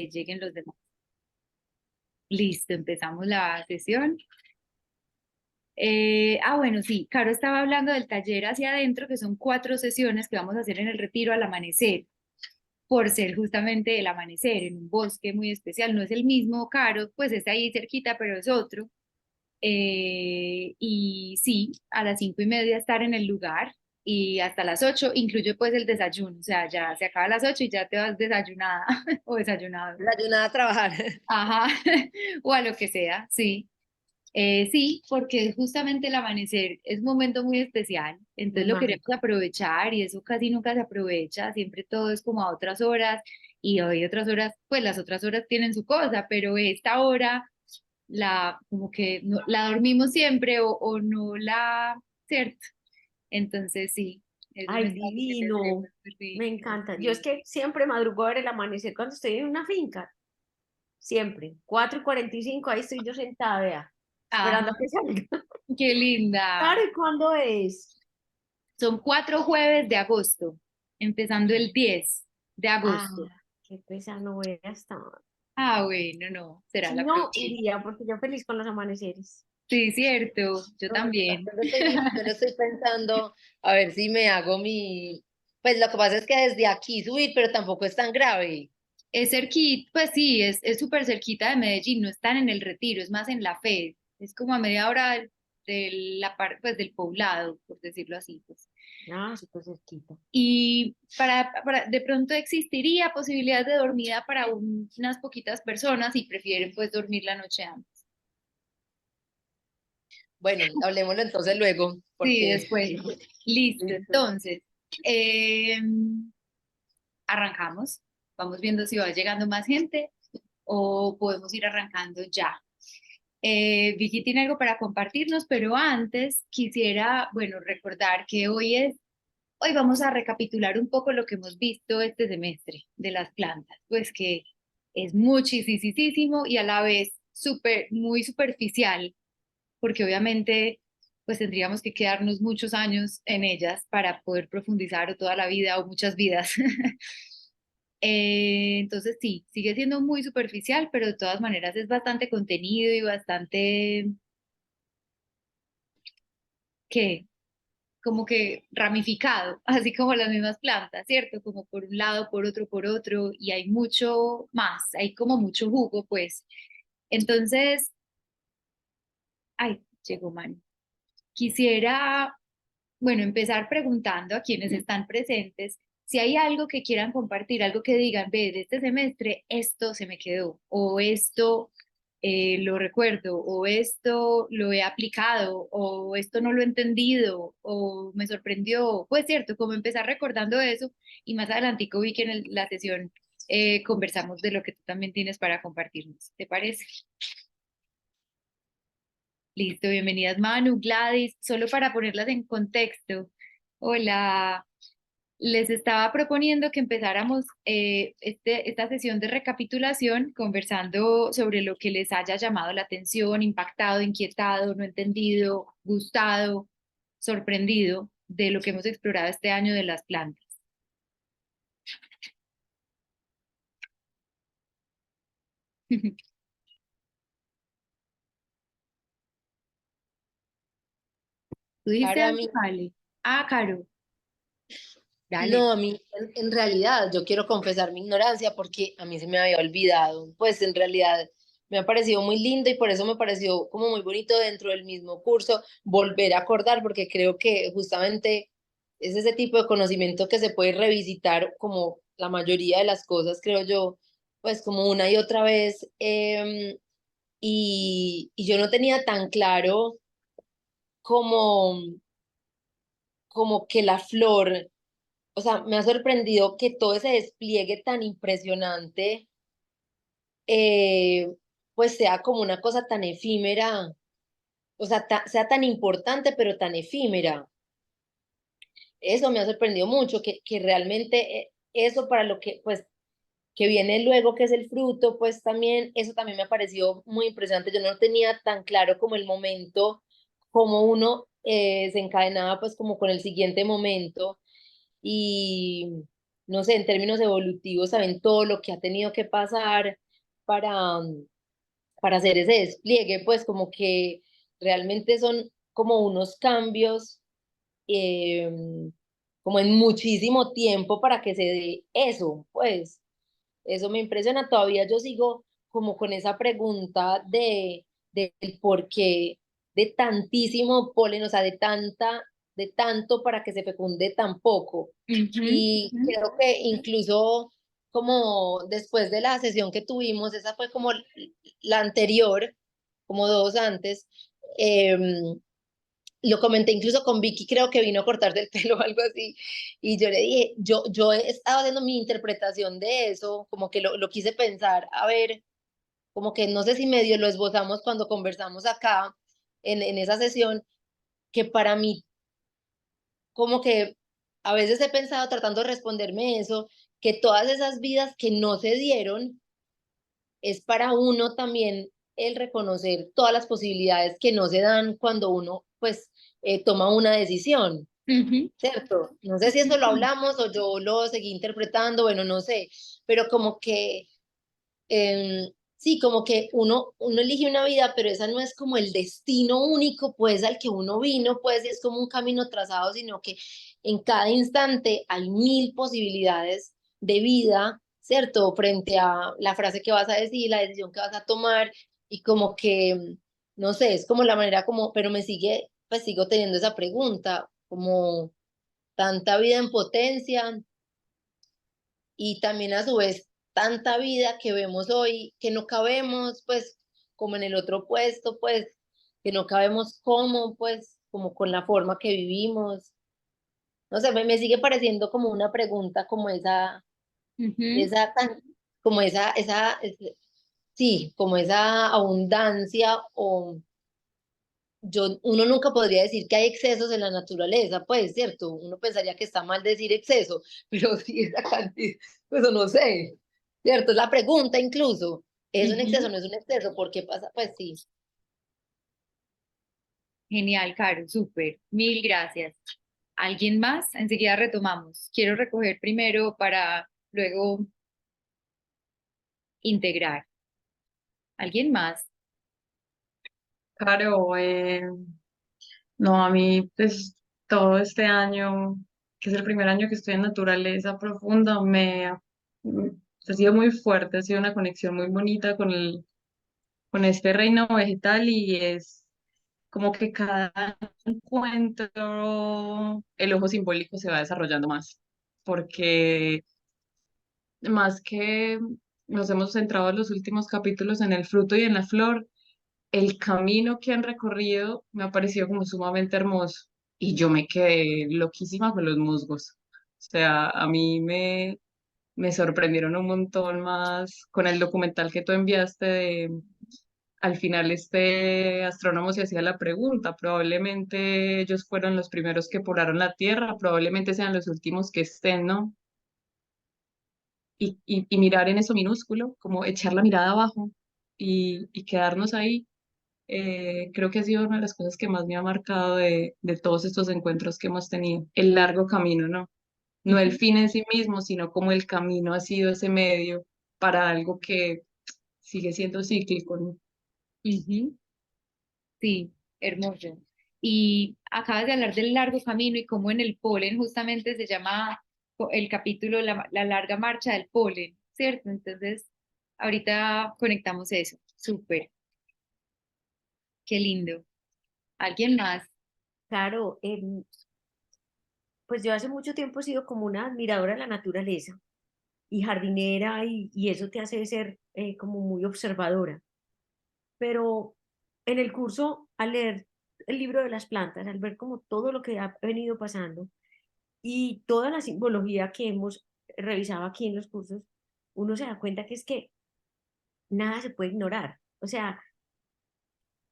lleguen los demás. Listo, empezamos la sesión. Bueno, sí, Caro estaba hablando del taller hacia adentro, que son 4 sesiones que vamos a hacer en el retiro al amanecer, por ser justamente el amanecer en un bosque muy especial. No es el mismo, Caro, pues está ahí cerquita, pero es otro. Y sí, a las 5:30 estar en el lugar y hasta las 8 incluye pues el desayuno, o sea, ya se acaba a las 8 y ya te vas desayunada o desayunado. La ayunada a trabajar. Ajá, o a lo que sea, sí. Sí, porque justamente el amanecer es un momento muy especial, Muy entonces lo queremos mágico. aprovechar y eso casi nunca se aprovecha, siempre todo es como a otras horas y hoy otras horas, pues las otras horas tienen su cosa, pero esta hora como que la dormimos siempre o no la, ¿cierto? Entonces sí, es un Ay, espacio que tendremos. divino. Sí, Me encanta. Yo es sí. que siempre madrugo a ver el amanecer cuando estoy en una finca. Siempre. 4:45, ahí estoy yo sentada, vea, esperando Ajá, a que salga. qué Claro, linda. ¿y cuándo es? Son 4 jueves de agosto, empezando el 10 de Ah, agosto. qué pesa, no voy a estar. Bueno, no, será Si la no, próxima. iría, porque yo feliz con los amaneceres. Sí, cierto, yo No, también. yo lo estoy pensando, a ver si me hago mi... Pues lo que pasa es que desde aquí subir, pero tampoco es tan grave. Es cerquita, pues sí, es súper cerquita de Medellín, no están en el Retiro, es más en La Fe, es como a media hora de la parte, pues del poblado, por decirlo así, pues. Ah, súper cerquita. Y de pronto existiría posibilidad de dormida para unas poquitas personas y prefieren pues dormir la noche antes. Bueno, hablemoslo entonces luego, Sí, porque... después. Listo, Listo. entonces, eh, arrancamos. Vamos viendo si va llegando más gente o podemos ir arrancando ya. Vicky tiene algo para compartirnos, pero antes quisiera, bueno, recordar que hoy vamos a recapitular un poco lo que hemos visto este semestre de las plantas, pues que es muchísimo y a la vez muy superficial, porque obviamente pues tendríamos que quedarnos muchos años en ellas para poder profundizar o toda la vida o muchas vidas. Entonces sí, sigue siendo muy superficial, pero de todas maneras es bastante contenido y bastante, ¿qué? Como que ramificado, así como las mismas plantas, ¿cierto? Como por un lado, por otro, y hay mucho más, hay como mucho jugo, pues. Entonces, ay, llegó Manu. Quisiera, bueno, empezar preguntando a quienes están presentes si hay algo que quieran compartir, algo que digan, ve, de este semestre esto se me quedó, o esto lo recuerdo, o esto lo he aplicado, o esto no lo he entendido, o me sorprendió. Pues cierto, como empezar recordando eso y más adelantico vi que en la sesión conversamos de lo que tú también tienes para compartirnos. ¿Te parece? Listo, bienvenidas Manu, Gladys, solo para ponerlas en contexto. Hola, les estaba proponiendo que empezáramos esta sesión de recapitulación conversando sobre lo que les haya llamado la atención, impactado, inquietado, no entendido, gustado, sorprendido de lo que hemos explorado este año de las plantas. ¿Tú dijiste Claro, a algo, mí, Vale? Ah, Caro, dale. no, a mí, en realidad, yo quiero confesar mi ignorancia porque a mí se me había olvidado. Pues en realidad me ha parecido muy lindo y por eso me pareció como muy bonito dentro del mismo curso volver a acordar, porque creo que justamente es ese tipo de conocimiento que se puede revisitar como la mayoría de las cosas, creo yo, pues como una y otra vez. Y yo no tenía tan claro como, como que la flor, o sea, me ha sorprendido que todo ese despliegue tan impresionante, eh, pues sea como una cosa tan efímera, o sea, sea tan importante, pero tan efímera. Eso me ha sorprendido mucho, que realmente eso para lo que, pues, que viene luego, que es el fruto, pues también, eso también me ha parecido muy impresionante. Yo no tenía tan claro como el momento, como uno se encadenaba pues como con el siguiente momento. Y, no sé, en términos evolutivos, saben todo lo que ha tenido que pasar para, para hacer ese despliegue, pues como que realmente son como unos cambios eh, como en muchísimo tiempo para que se dé eso, pues eso me impresiona. Todavía yo sigo como con esa pregunta del por qué de tantísimo polen, o sea, de tanto para que se fecunde tan poco. Ujú, Y ujú. creo que incluso como después de la sesión que tuvimos, esa fue como la anterior, como dos antes, lo comenté incluso con Vicky, creo que vino a cortarse el pelo o algo así, y yo le dije, yo he estado haciendo mi interpretación de eso, como que lo quise pensar, a ver, como que no sé si medio lo esbozamos cuando conversamos acá en esa sesión, que para mí, como que a veces he pensado tratando de responderme eso, que todas esas vidas que no se dieron, es para uno también el reconocer todas las posibilidades que no se dan cuando uno, pues, toma una decisión. Ujú, ¿Cierto? No sé si eso lo ujú, hablamos o yo lo seguí interpretando, bueno, no sé, pero como que, sí, como que uno elige una vida, pero esa no es como el destino único, pues, al que uno vino, pues, es como un camino trazado, sino que en cada instante hay mil posibilidades de vida, ¿cierto? Frente a la frase que vas a decir, la decisión que vas a tomar, y como que, no sé, es como la manera como, pero me sigue, pues sigo teniendo esa pregunta, como tanta vida en potencia y también a su vez tanta vida que vemos hoy que no cabemos, pues, como en el otro puesto, pues, que no cabemos como, pues, como con la forma que vivimos. No sé, me sigue pareciendo como una pregunta como ujú. esa tan, como sí, como esa abundancia o uno nunca podría decir que hay excesos en la naturaleza, pues, ¿cierto? Uno pensaría que está mal decir exceso, pero sí esa cantidad, pues no sé, ¿cierto? Es la pregunta incluso, ¿es un exceso o Ujú. no es un exceso? ¿Por qué pasa? Pues sí. Genial, Caro, súper. Mil gracias. ¿Alguien más? Enseguida retomamos. Quiero recoger primero para luego integrar. ¿Alguien más? Claro, no, a mí pues todo este año, que es el primer año que estoy en naturaleza profunda, ha sido muy fuerte, ha sido una conexión muy bonita con este reino vegetal y es como que cada encuentro el ojo simbólico se va desarrollando más, porque más que nos hemos centrado en los últimos capítulos en el fruto y en la flor, el camino que han recorrido me ha parecido como sumamente hermoso y yo me quedé loquísima con los musgos. O sea, me sorprendieron un montón más con el documental que tú enviaste de, al final este astrónomo se hacía la pregunta, probablemente ellos fueron los primeros que poblaron la Tierra, probablemente sean los últimos que estén, ¿no? Y mirar en eso minúsculo, como echar la mirada abajo y quedarnos ahí. Creo que ha sido una de las cosas que más me ha marcado de todos estos encuentros que hemos tenido. El largo camino, ¿no? No el Ujú, fin en sí mismo, sino como el camino ha sido ese medio para algo que sigue siendo cíclico, ¿no? ujú. Sí, hermoso. Y acabas de hablar del largo camino y cómo en el polen justamente se llama el capítulo la larga marcha del polen, ¿cierto? Entonces, ahorita conectamos eso. Súper, qué lindo. ¿Alguien más? Claro, pues yo hace mucho tiempo he sido como una admiradora de la naturaleza y jardinera y eso te hace ser como muy observadora. Pero en el curso, al leer el libro de las plantas, al ver como todo lo que ha venido pasando y toda la simbología que hemos revisado aquí en los cursos, uno se da cuenta que es que nada se puede ignorar. O sea,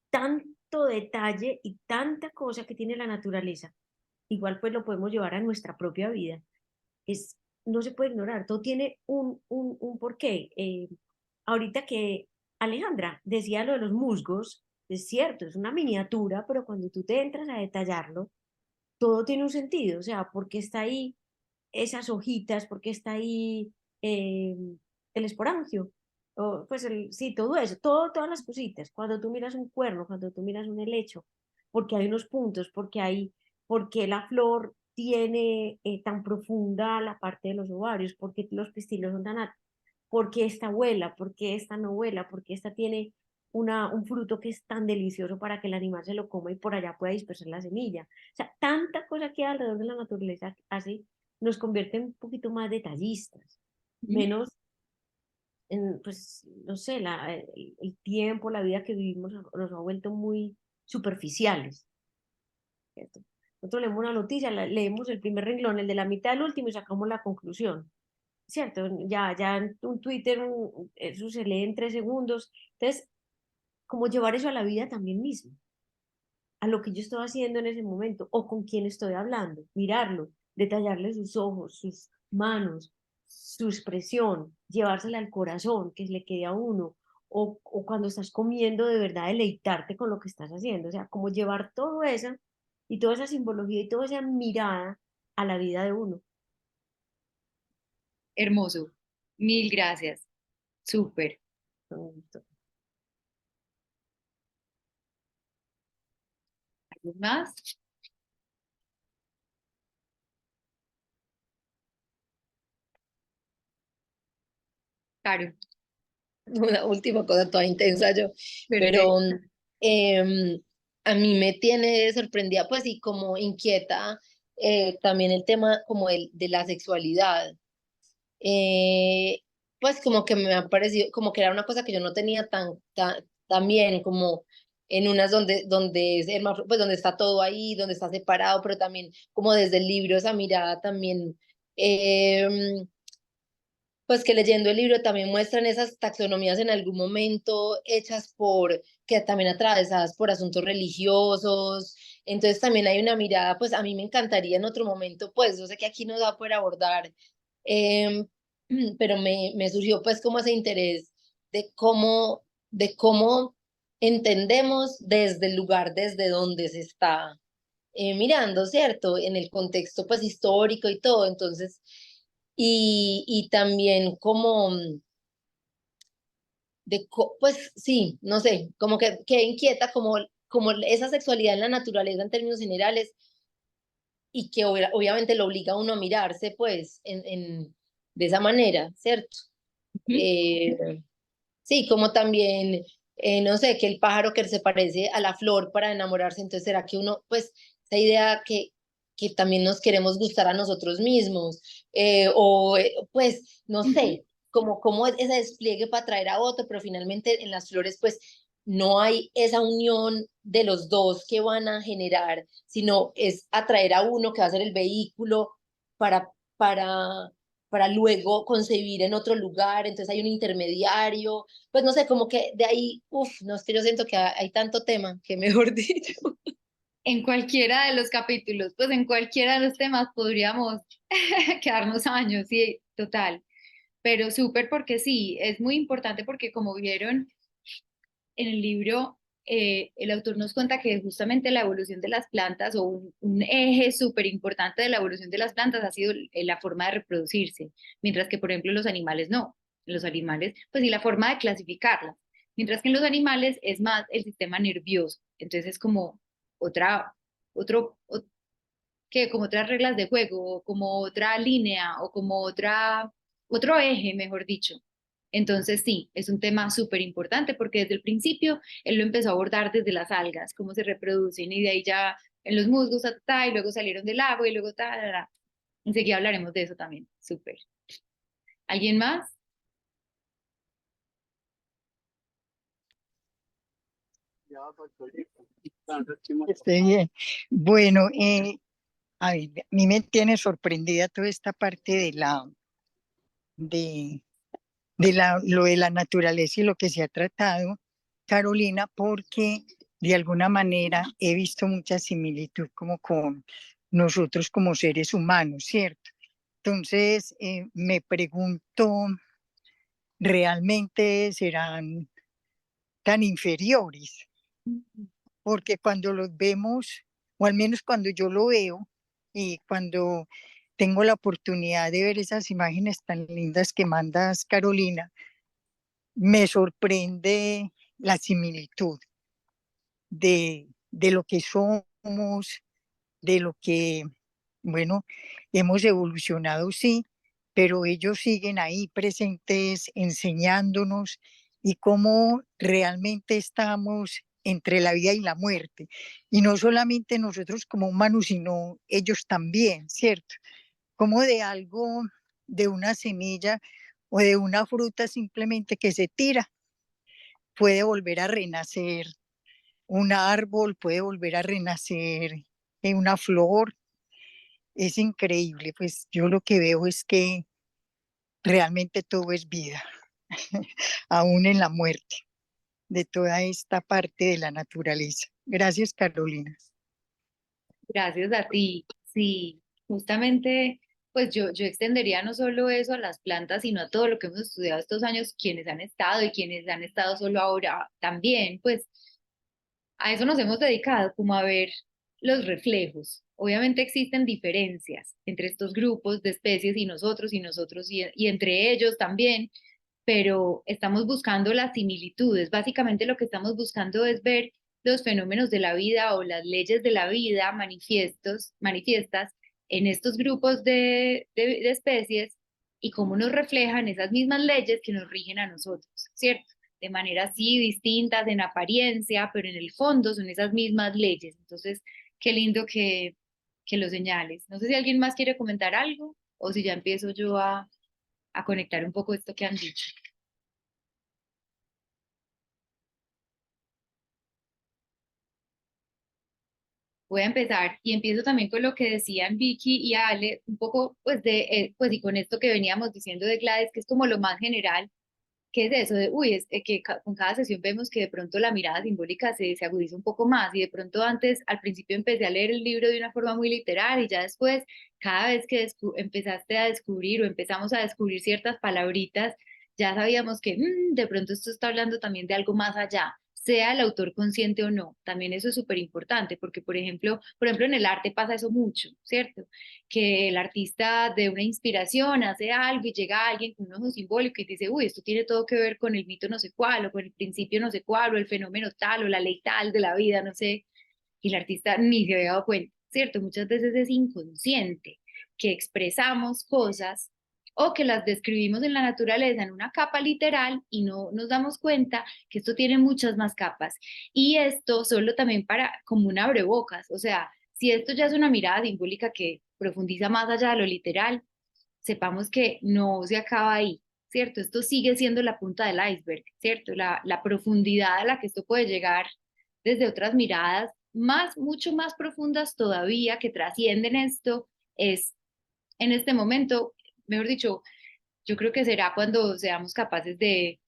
tanto detalle y tanta cosa que tiene la naturaleza, igual pues lo podemos llevar a nuestra propia vida. Es, no se puede ignorar, todo tiene un porqué. Ahorita que Alejandra decía lo de los musgos, es cierto, es una miniatura, pero cuando tú te entras a detallarlo, todo tiene un sentido, o sea, porque está ahí, esas hojitas, por qué está ahí el esporangio, o, pues sí, todo eso, todas las cositas. Cuando tú miras un cuerno, cuando tú miras un helecho, porque hay unos puntos, porque la flor tiene tan profunda la parte de los ovarios, porque los pistilos son tan altos, porque esta vuela, porque esta no vuela, porque esta tiene un fruto que es tan delicioso para que el animal se lo coma y por allá pueda dispersar la semilla. O sea, tanta cosa que hay alrededor de la naturaleza hace, nos convierte en un poquito más detallistas, menos pues, no sé, el tiempo, la vida que vivimos nos ha vuelto muy superficiales, ¿cierto? Nosotros leemos una noticia, leemos el primer renglón, el de la mitad al último y sacamos la conclusión, ¿cierto? Ya en un Twitter eso se lee en 3 segundos. Entonces, como llevar eso a la vida también mismo, a lo que yo estoy haciendo en ese momento o con quién estoy hablando, mirarlo, detallarle sus ojos, sus manos, su expresión, llevársela al corazón, que le quede a uno, o cuando estás comiendo de verdad deleitarte con lo que estás haciendo, o sea, como llevar todo eso y toda esa simbología y toda esa mirada a la vida de uno. Hermoso. Mil gracias. Súper. ¿Algo más? Caro. Una última cosa toda intensa yo, pero Perfecto. em, a mí me tiene sorprendida, pues, y como inquieta también el tema como el de la sexualidad. Eh, pues como que me ha parecido, como que era una cosa que yo no tenía tan bien, como en unas donde es pues donde está todo ahí, donde está separado, pero también como desde el libro esa mirada también. em, pues que leyendo el libro también muestran esas taxonomías en algún momento hechas que también atravesadas por asuntos religiosos. Entonces también hay una mirada, pues a mí me encantaría en otro momento, pues yo sé que aquí no se va a poder abordar, em, pero me surgió pues como ese interés de cómo entendemos desde el lugar desde donde se está mirando, ¿cierto? En el contexto pues histórico y todo. Entonces, y también como pues sí, no sé, como que inquieta como esa sexualidad en la naturaleza en términos generales y que obviamente lo obliga a uno a mirarse pues de esa manera, ¿cierto? Ujú. Eh, sí, como también, no sé, que el pájaro que se parece a la flor para enamorarse, entonces será que uno, pues, esa idea que también nos queremos gustar a nosotros mismos, pues, no Ujú. sé, como ese despliegue para atraer a otro, pero finalmente en las flores, pues, no hay esa unión de los dos que van a generar, sino es atraer a uno que va a ser el vehículo para, para, para luego concebir en otro lugar, entonces hay un intermediario, pues no sé, como que de ahí, no es que yo siento que hay tanto tema que mejor dicho. En cualquiera de los capítulos, pues en cualquiera de los temas podríamos quedarnos años, sí, total. Pero súper porque sí, es muy importante porque como vieron en el libro, el autor nos cuenta que justamente la evolución de las plantas o un eje súper importante de la evolución de las plantas ha sido la forma de reproducirse, mientras que, por ejemplo, los animales no. Los animales, pues sí, la forma de clasificarlas. Mientras que en los animales es más el sistema nervioso. Entonces es como otra, otro, que como otras reglas de juego, o como otra línea, o como otro eje, mejor dicho. Entonces sí, es un tema súper importante porque desde el principio él lo empezó a abordar desde las algas, cómo se reproducen y de ahí ya en los musgos, y luego salieron del agua y luego ta. Enseguida hablaremos de eso también, súper. ¿Alguien más? Esté bien. Bueno, a ver, a mí me tiene sorprendida toda esta parte de, lo de la naturaleza y lo que se ha tratado, Carolina, porque de alguna manera he visto mucha similitud como con nosotros como seres humanos, ¿cierto? Entonces, me pregunto, ¿realmente serán tan inferiores? Porque cuando los vemos, o al menos cuando yo lo veo, y cuando tengo la oportunidad de ver esas imágenes tan lindas que mandas, Carolina, me sorprende la similitud de lo que somos, de lo que, bueno, hemos evolucionado, sí, pero ellos siguen ahí presentes, enseñándonos y cómo realmente estamos entre la vida y la muerte. Y no solamente nosotros como humanos, sino ellos también, ¿cierto? Como de algo, de una semilla o de una fruta simplemente que se tira, puede volver a renacer un árbol, puede volver a renacer en una flor. Es increíble, pues yo lo que veo es que realmente todo es vida, aún en la muerte de toda esta parte de la naturaleza. Gracias, Carolina. Gracias a ti. Sí, justamente, pues yo extendería no solo eso a las plantas, sino a todo lo que hemos estudiado estos años, quienes han estado y quienes han estado solo ahora también, pues a eso nos hemos dedicado, como a ver los reflejos. Obviamente existen diferencias entre estos grupos de especies y nosotros y entre ellos también, pero estamos buscando las similitudes. Básicamente lo que estamos buscando es ver los fenómenos de la vida o las leyes de la vida manifiestas en estos grupos de especies y cómo nos reflejan esas mismas leyes que nos rigen a nosotros, ¿cierto? De manera así distintas en apariencia, pero en el fondo son esas mismas leyes. Entonces, qué lindo que lo señales. No sé si alguien más quiere comentar algo o si ya empiezo yo a conectar un poco esto que han dicho. Voy a empezar y empiezo también con lo que decían Vicky y Ale, un poco pues pues y con esto que veníamos diciendo de Gladys, que es como lo más general, que es eso de, uy, con cada sesión vemos que de pronto la mirada simbólica se agudiza un poco más y de pronto antes, al principio empecé a leer el libro de una forma muy literal y ya después, cada vez que empezaste a descubrir o empezamos a descubrir ciertas palabritas, ya sabíamos que de pronto esto está hablando también de algo más allá, sea el autor consciente o no. También eso es súper importante porque, por ejemplo, en el arte pasa eso mucho, ¿cierto? Que el artista de una inspiración hace algo y llega alguien con un ojo simbólico y dice, uy, esto tiene todo que ver con el mito no sé cuál, o con el principio no sé cuál, o el fenómeno tal, o la ley tal de la vida, no sé, y el artista ni se había dado cuenta, ¿cierto? Muchas veces es inconsciente que expresamos cosas o que las describimos en la naturaleza en una capa literal y no nos damos cuenta que esto tiene muchas más capas. Y esto solo también para como un abrebocas, o sea, si esto ya es una mirada simbólica que profundiza más allá de lo literal, sepamos que no se acaba ahí, ¿cierto? Esto sigue siendo la punta del iceberg, ¿cierto? La profundidad a la que esto puede llegar desde otras miradas mucho más profundas todavía, que trascienden esto, es en este momento, mejor dicho, yo creo que será cuando seamos capaces de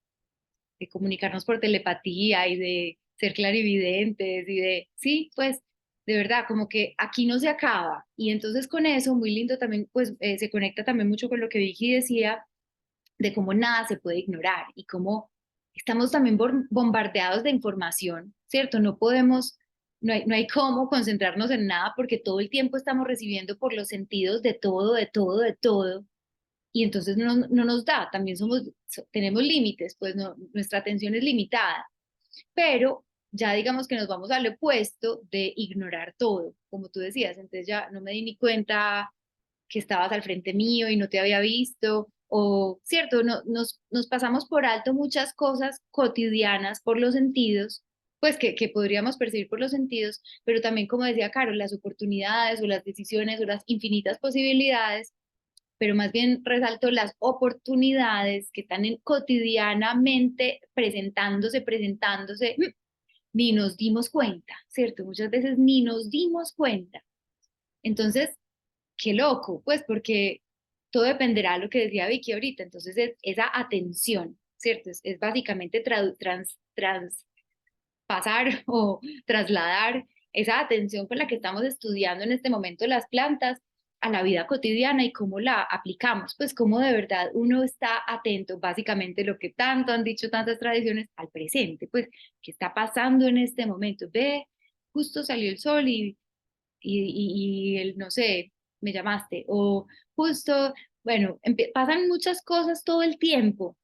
comunicarnos por telepatía y de ser clarividentes y sí, pues de verdad, como que aquí no se acaba. Y entonces con eso, muy lindo también, pues se conecta también mucho con lo que Vicky decía de cómo nada se puede ignorar y cómo estamos también bombardeados de información, ¿cierto? No hay cómo concentrarnos en nada porque todo el tiempo estamos recibiendo por los sentidos de todo, de todo, de todo y entonces no nos da, también tenemos límites, pues nuestra atención es limitada, pero ya digamos que nos vamos al opuesto de ignorar todo, como tú decías, entonces ya no me di ni cuenta que estabas al frente mío y no te había visto, o cierto, nos pasamos por alto muchas cosas cotidianas por los sentidos, pues que podríamos percibir por los sentidos, pero también como decía Carol, las oportunidades o las decisiones o las infinitas posibilidades, pero más bien resalto las oportunidades que están cotidianamente presentándose, ni nos dimos cuenta, ¿cierto? Muchas veces ni nos dimos cuenta. Entonces, qué loco, pues porque todo dependerá de lo que decía Vicky ahorita. Entonces, esa atención, ¿cierto? Es básicamente traspasar o trasladar esa atención con la que estamos estudiando en este momento las plantas a la vida cotidiana y cómo la aplicamos, pues cómo de verdad uno está atento, básicamente lo que tanto han dicho tantas tradiciones, al presente, pues qué está pasando en este momento. Ve, justo salió el sol y no sé, me llamaste, o justo, bueno, pasan muchas cosas todo el tiempo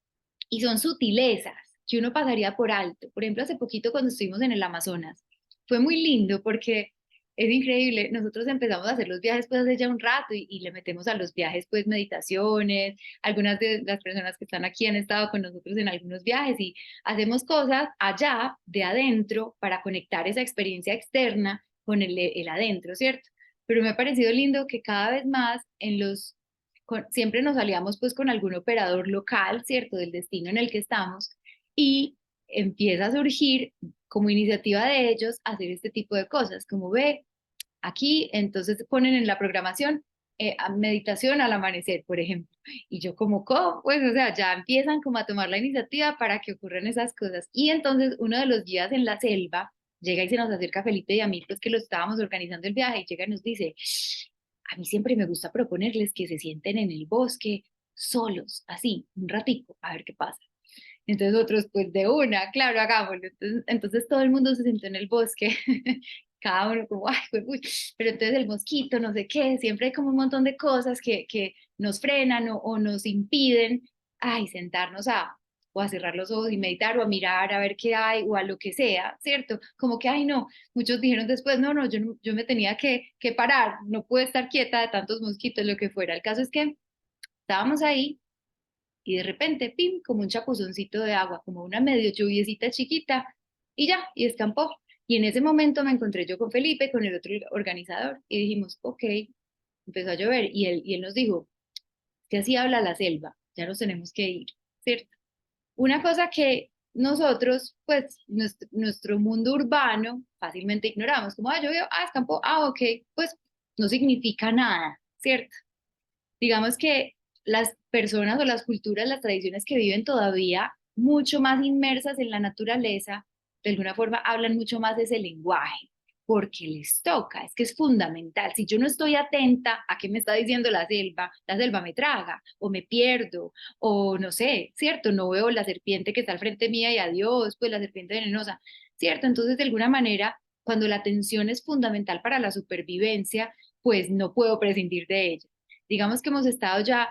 y son sutilezas que uno pasaría por alto. Por ejemplo, hace poquito cuando estuvimos en el Amazonas, fue muy lindo porque es increíble. Nosotros empezamos a hacer los viajes pues hace ya un rato y le metemos a los viajes pues meditaciones. Algunas de las personas que están aquí han estado con nosotros en algunos viajes y hacemos cosas allá de adentro para conectar esa experiencia externa con el adentro, ¿cierto? Pero me ha parecido lindo que cada vez más siempre nos aliamos pues con algún operador local, ¿cierto? Del destino en el que estamos y empieza a surgir como iniciativa de ellos hacer este tipo de cosas, como ve, aquí entonces ponen en la programación meditación al amanecer, por ejemplo, y yo como, ¿cómo? Pues o sea, ya empiezan como a tomar la iniciativa para que ocurran esas cosas. Y entonces uno de los guías en la selva llega y se nos acerca a Felipe y a mí, pues que lo estábamos organizando el viaje, y llega y nos dice, a mí siempre me gusta proponerles que se sienten en el bosque solos, así, un ratico, a ver qué pasa. Entonces otros, pues de una, claro, hagámoslo. Entonces todo el mundo se sentó en el bosque, cada uno como, ay, pues, uy. Pero entonces el mosquito, no sé qué, siempre hay como un montón de cosas que nos frenan o nos impiden, ay, sentarnos o a cerrar los ojos y meditar o a mirar a ver qué hay o a lo que sea, ¿cierto? Como que, ay, no, muchos dijeron después, no, no, yo me tenía que parar, no pude estar quieta de tantos mosquitos, lo que fuera. El caso es que estábamos ahí y de repente, pim, como un chapuzoncito de agua, como una medio lluviecita chiquita, y ya, y escampó. Y en ese momento me encontré yo con Felipe, con el otro organizador, y dijimos, ok, empezó a llover, y él nos dijo, que así habla la selva, ya nos tenemos que ir, ¿cierto? Una cosa que nosotros, pues, nuestro mundo urbano fácilmente ignoramos, como, llovió, escampó, ok, pues no significa nada, ¿cierto? Digamos que las personas o las culturas, las tradiciones que viven todavía mucho más inmersas en la naturaleza, de alguna forma hablan mucho más de ese lenguaje, porque les toca, es que es fundamental. Si yo no estoy atenta a qué me está diciendo la selva me traga, o me pierdo, o no sé, ¿cierto? No veo la serpiente que está al frente mía y adiós, pues la serpiente venenosa, ¿cierto? Entonces, de alguna manera, cuando la atención es fundamental para la supervivencia, pues no puedo prescindir de ella. Digamos que hemos estado ya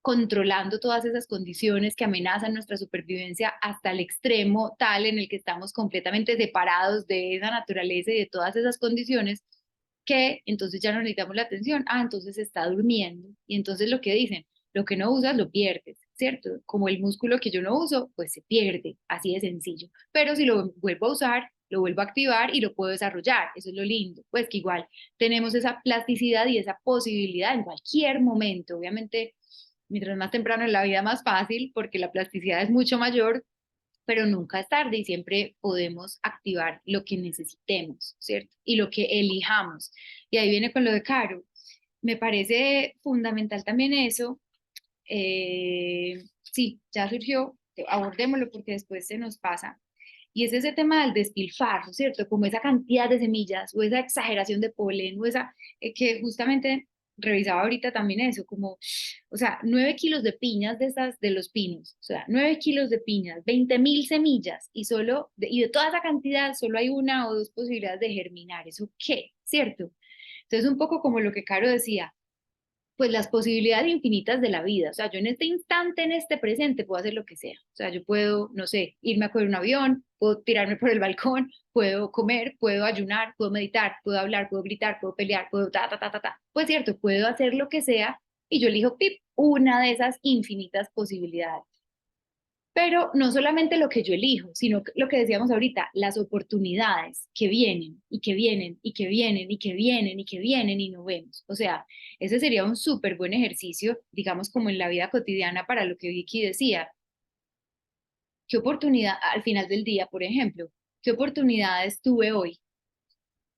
controlando todas esas condiciones que amenazan nuestra supervivencia hasta el extremo tal en el que estamos completamente separados de esa naturaleza y de todas esas condiciones, que entonces ya no necesitamos la atención, entonces está durmiendo. Y entonces lo que dicen, lo que no usas lo pierdes, ¿cierto? Como el músculo que yo no uso, pues se pierde, así de sencillo. Pero si lo vuelvo a usar, lo vuelvo a activar y lo puedo desarrollar. Eso es lo lindo, pues que igual tenemos esa plasticidad y esa posibilidad en cualquier momento. Obviamente, mientras más temprano en la vida, más fácil, porque la plasticidad es mucho mayor, pero nunca es tarde y siempre podemos activar lo que necesitemos, ¿cierto? Y lo que elijamos. Y ahí viene con lo de Caro. Me parece fundamental también eso. Sí, ya surgió, abordémoslo porque después se nos pasa. Y es ese tema del despilfarro, ¿cierto? Como esa cantidad de semillas o esa exageración de polen o esa que justamente revisaba ahorita también eso, como, o sea, 9 kilos de piñas de esas, de los pinos, o sea, 9 kilos de piñas, 20.000 semillas y y de toda esa cantidad solo hay una o dos posibilidades de germinar. ¿Eso qué? ¿Cierto? Entonces, un poco como lo que Caro decía, pues las posibilidades infinitas de la vida. O sea, yo en este instante, en este presente, puedo hacer lo que sea. O sea, yo puedo, no sé, irme a coger un avión, puedo tirarme por el balcón, puedo comer, puedo ayunar, puedo meditar, puedo hablar, puedo gritar, puedo pelear, puedo ta, ta, ta, ta, ta. Pues cierto, puedo hacer lo que sea y yo elijo, pip, una de esas infinitas posibilidades. Pero no solamente lo que yo elijo, sino lo que decíamos ahorita, las oportunidades que vienen y que vienen y que vienen y que vienen y que vienen y no vemos. O sea, ese sería un súper buen ejercicio, digamos, como en la vida cotidiana para lo que Vicky decía. ¿Qué oportunidad, al final del día, por ejemplo, qué oportunidades tuve hoy?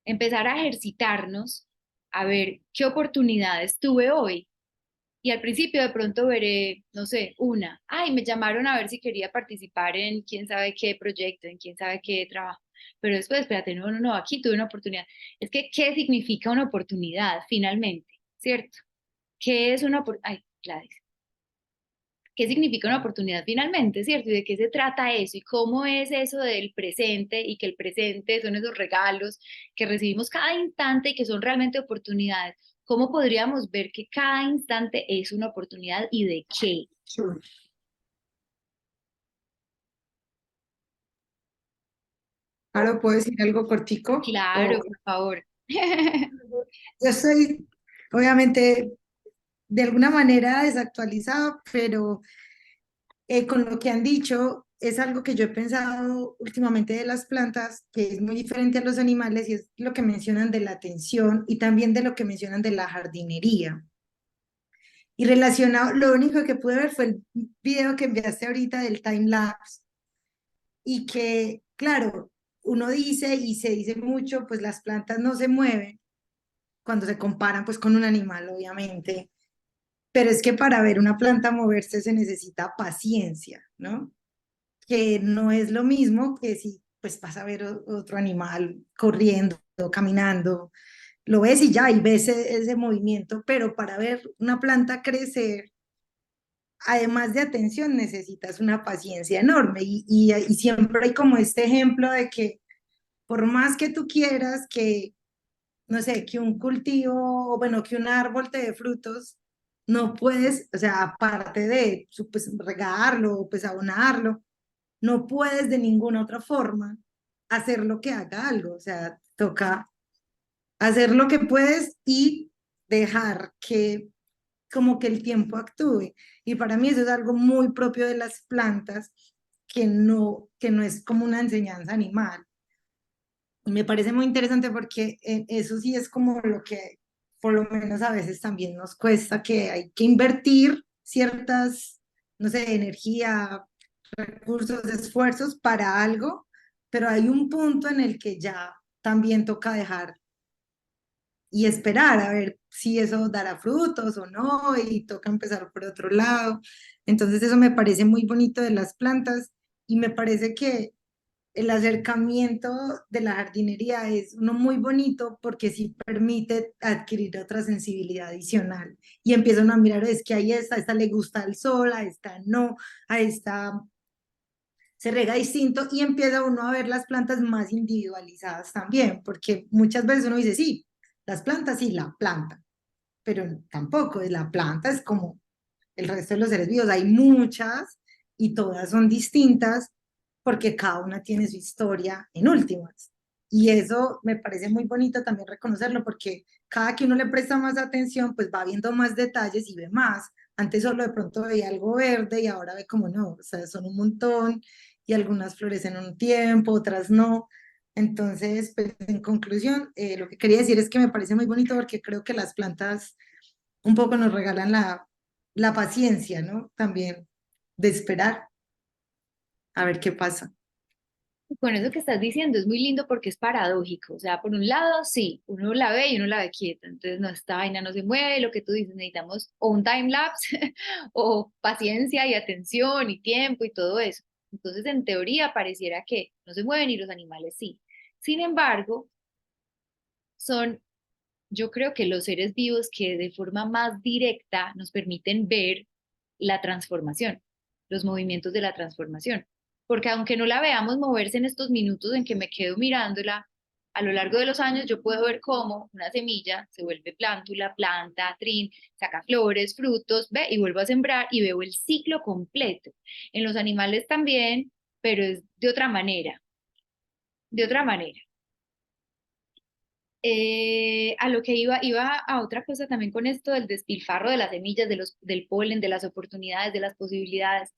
Empezar a ejercitarnos, a ver qué oportunidades tuve hoy. Y al principio de pronto veré, no sé, me llamaron a ver si quería participar en quién sabe qué proyecto, en quién sabe qué trabajo. Pero después, espérate, no, no, no, aquí tuve una oportunidad. Es que, ¿qué significa una oportunidad finalmente? ¿Cierto? ¿Qué es una oportunidad? Ay, Gladys. ¿Qué significa una oportunidad finalmente? ¿Cierto? ¿Y de qué se trata eso? ¿Y cómo es eso del presente? Y que el presente son esos regalos que recibimos cada instante y que son realmente oportunidades. ¿Cómo podríamos ver que cada instante es una oportunidad y de qué? Claro, ¿puedo decir algo cortico? Claro, por favor. Yo soy, obviamente, de alguna manera desactualizado, pero con lo que han dicho, es algo que yo he pensado últimamente de las plantas, que es muy diferente a los animales, y es lo que mencionan de la atención y también de lo que mencionan de la jardinería. Y relacionado, lo único que pude ver fue el video que enviaste ahorita del time lapse, y que, claro, uno dice y se dice mucho, pues las plantas no se mueven cuando se comparan pues con un animal, obviamente, pero es que para ver una planta moverse se necesita paciencia, ¿no? Que no es lo mismo que si pues vas a ver otro animal corriendo, caminando, lo ves y ya, y ves ese movimiento, pero para ver una planta crecer, además de atención, necesitas una paciencia enorme y siempre hay como este ejemplo de que por más que tú quieras que, no sé, que un cultivo, o bueno, que un árbol te dé frutos, no puedes, o sea, aparte de pues, regarlo, pues abonarlo, no puedes de ninguna otra forma hacer lo que haga algo, o sea, toca hacer lo que puedes y dejar que como que el tiempo actúe. Y para mí eso es algo muy propio de las plantas, que no es como una enseñanza animal. Y me parece muy interesante porque eso sí es como lo que por lo menos a veces también nos cuesta, que hay que invertir ciertas, no sé, energía, recursos, esfuerzos para algo, pero hay un punto en el que ya también toca dejar y esperar a ver si eso dará frutos o no, y toca empezar por otro lado. Entonces eso me parece muy bonito de las plantas y me parece que el acercamiento de la jardinería es uno muy bonito porque sí permite adquirir otra sensibilidad adicional y empiezan a mirar, es que ahí está, a esta le gusta el sol, a esta no, a esta se rega distinto y empieza uno a ver las plantas más individualizadas también, porque muchas veces uno dice, sí, las plantas sí, la planta, pero tampoco, la planta es como el resto de los seres vivos, hay muchas y todas son distintas porque cada una tiene su historia en últimas. Y eso me parece muy bonito también reconocerlo porque cada que uno le presta más atención, pues va viendo más detalles y ve más. Antes solo de pronto veía algo verde y ahora ve como no, o sea, son un montón y algunas florecen un tiempo, otras no. Entonces, pues en conclusión, lo que quería decir es que me parece muy bonito porque creo que las plantas un poco nos regalan la paciencia, ¿no? También de esperar a ver qué pasa. Con eso que estás diciendo es muy lindo porque es paradójico. O sea, por un lado, sí, uno la ve y uno la ve quieta. Entonces, no, esta vaina no se mueve, lo que tú dices, necesitamos o un time lapse o paciencia y atención y tiempo y todo eso. Entonces, en teoría, pareciera que no se mueven y los animales sí. Sin embargo, son, yo creo que los seres vivos que de forma más directa nos permiten ver la transformación, los movimientos de la transformación. Porque aunque no la veamos moverse en estos minutos en que me quedo mirándola, a lo largo de los años yo puedo ver cómo una semilla se vuelve plántula, planta, trin, saca flores, frutos, ve y vuelvo a sembrar y veo el ciclo completo. En los animales también, pero es de otra manera, de otra manera. A lo que iba a otra cosa también con esto del despilfarro de las semillas, del polen, de las oportunidades, de las posibilidades.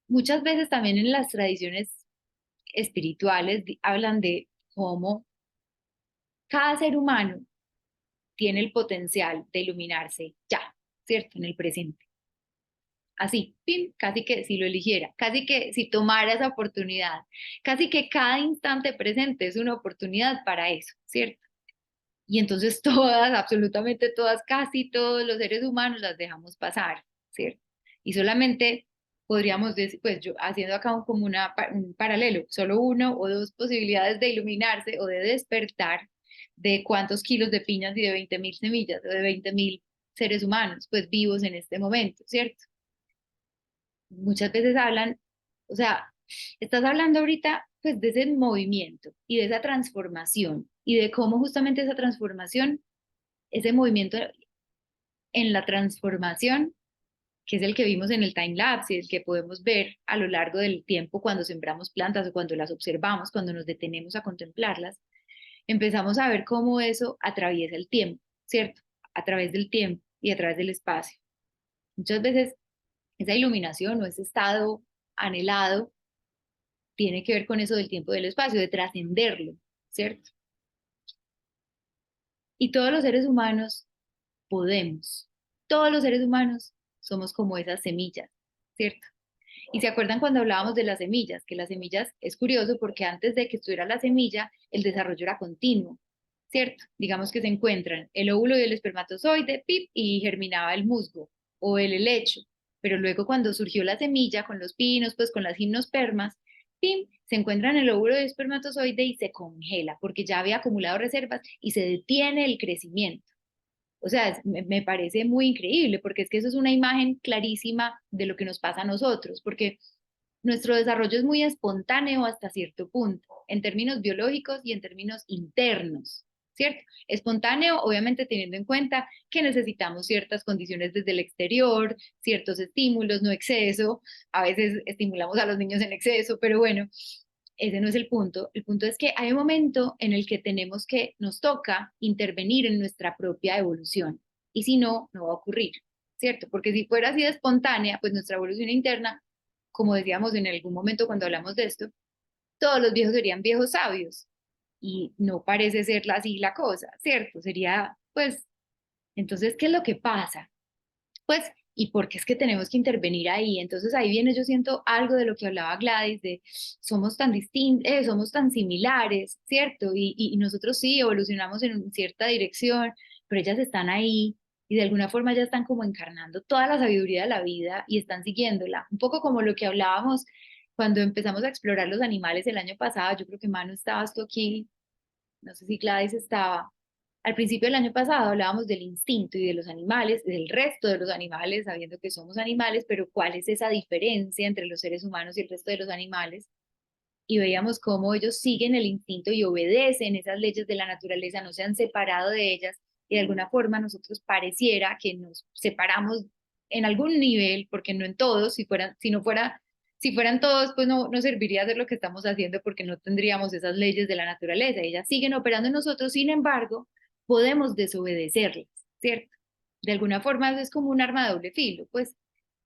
Muchas veces también en las tradiciones espirituales hablan de cómo cada ser humano tiene el potencial de iluminarse ya, ¿cierto? En el presente. Así, pim, casi que si lo eligiera, casi que si tomara esa oportunidad, casi que cada instante presente es una oportunidad para eso, ¿cierto? Y entonces todas, absolutamente todas, casi todos los seres humanos las dejamos pasar, ¿cierto? Y solamente podríamos decir, pues yo haciendo acá como un paralelo, solo uno o dos posibilidades de iluminarse o de despertar de cuántos kilos de piñas y de 20.000 semillas o de 20.000 seres humanos, pues vivos en este momento, ¿cierto? Muchas veces hablan, o sea, estás hablando ahorita pues de ese movimiento y de esa transformación y de cómo justamente esa transformación ese movimiento en la transformación, que es el que vimos en el time lapse y el que podemos ver a lo largo del tiempo cuando sembramos plantas o cuando las observamos, cuando nos detenemos a contemplarlas, empezamos a ver cómo eso atraviesa el tiempo, ¿cierto? A través del tiempo y a través del espacio. Muchas veces esa iluminación o ese estado anhelado tiene que ver con eso del tiempo y del espacio, de trascenderlo, ¿cierto? Y todos los seres humanos podemos, todos los seres humanos somos como esas semillas, ¿cierto? Y se acuerdan cuando hablábamos de las semillas, que las semillas es curioso porque antes de que estuviera la semilla, el desarrollo era continuo, ¿cierto? Digamos que se encuentran el óvulo y el espermatozoide, pip, y germinaba el musgo o el helecho. Pero luego cuando surgió la semilla con los pinos, pues con las gimnospermas, pim, se encuentran el óvulo y el espermatozoide y se congela porque ya había acumulado reservas y se detiene el crecimiento. O sea, me parece muy increíble porque es que eso es una imagen clarísima de lo que nos pasa a nosotros, porque nuestro desarrollo es muy espontáneo hasta cierto punto, en términos biológicos y en términos internos, ¿cierto? Espontáneo, obviamente teniendo en cuenta que necesitamos ciertas condiciones desde el exterior, ciertos estímulos, no exceso, a veces estimulamos a los niños en exceso, pero bueno, ese no es el punto. El punto es que hay un momento en el que nos toca intervenir en nuestra propia evolución. Y si no, no va a ocurrir, ¿cierto? Porque si fuera así de espontánea, pues nuestra evolución interna, como decíamos en algún momento cuando hablamos de esto, todos los viejos serían viejos sabios. Y no parece ser así la cosa, ¿cierto? Sería, pues, entonces, ¿qué es lo que pasa? Pues, ¿y por qué es que tenemos que intervenir ahí? Entonces ahí viene, yo siento algo de lo que hablaba Gladys, de somos tan distintos, somos tan similares, ¿cierto? Y nosotros sí evolucionamos en cierta dirección, pero ellas están ahí y de alguna forma ya están como encarnando toda la sabiduría de la vida y están siguiéndola. Un poco como lo que hablábamos cuando empezamos a explorar los animales el año pasado, yo creo que Manu estabas tú aquí, no sé si Gladys estaba. Al principio del año pasado hablábamos del instinto y de los animales, del resto de los animales, sabiendo que somos animales, pero cuál es esa diferencia entre los seres humanos y el resto de los animales. Y veíamos cómo ellos siguen el instinto y obedecen esas leyes de la naturaleza, no se han separado de ellas y de alguna forma nosotros pareciera que nos separamos en algún nivel, porque no en todos, si fueran todos, pues no serviría hacer lo que estamos haciendo porque no tendríamos esas leyes de la naturaleza. Ellas siguen operando en nosotros, sin embargo, podemos desobedecerlas, ¿cierto? De alguna forma eso es como un arma de doble filo, pues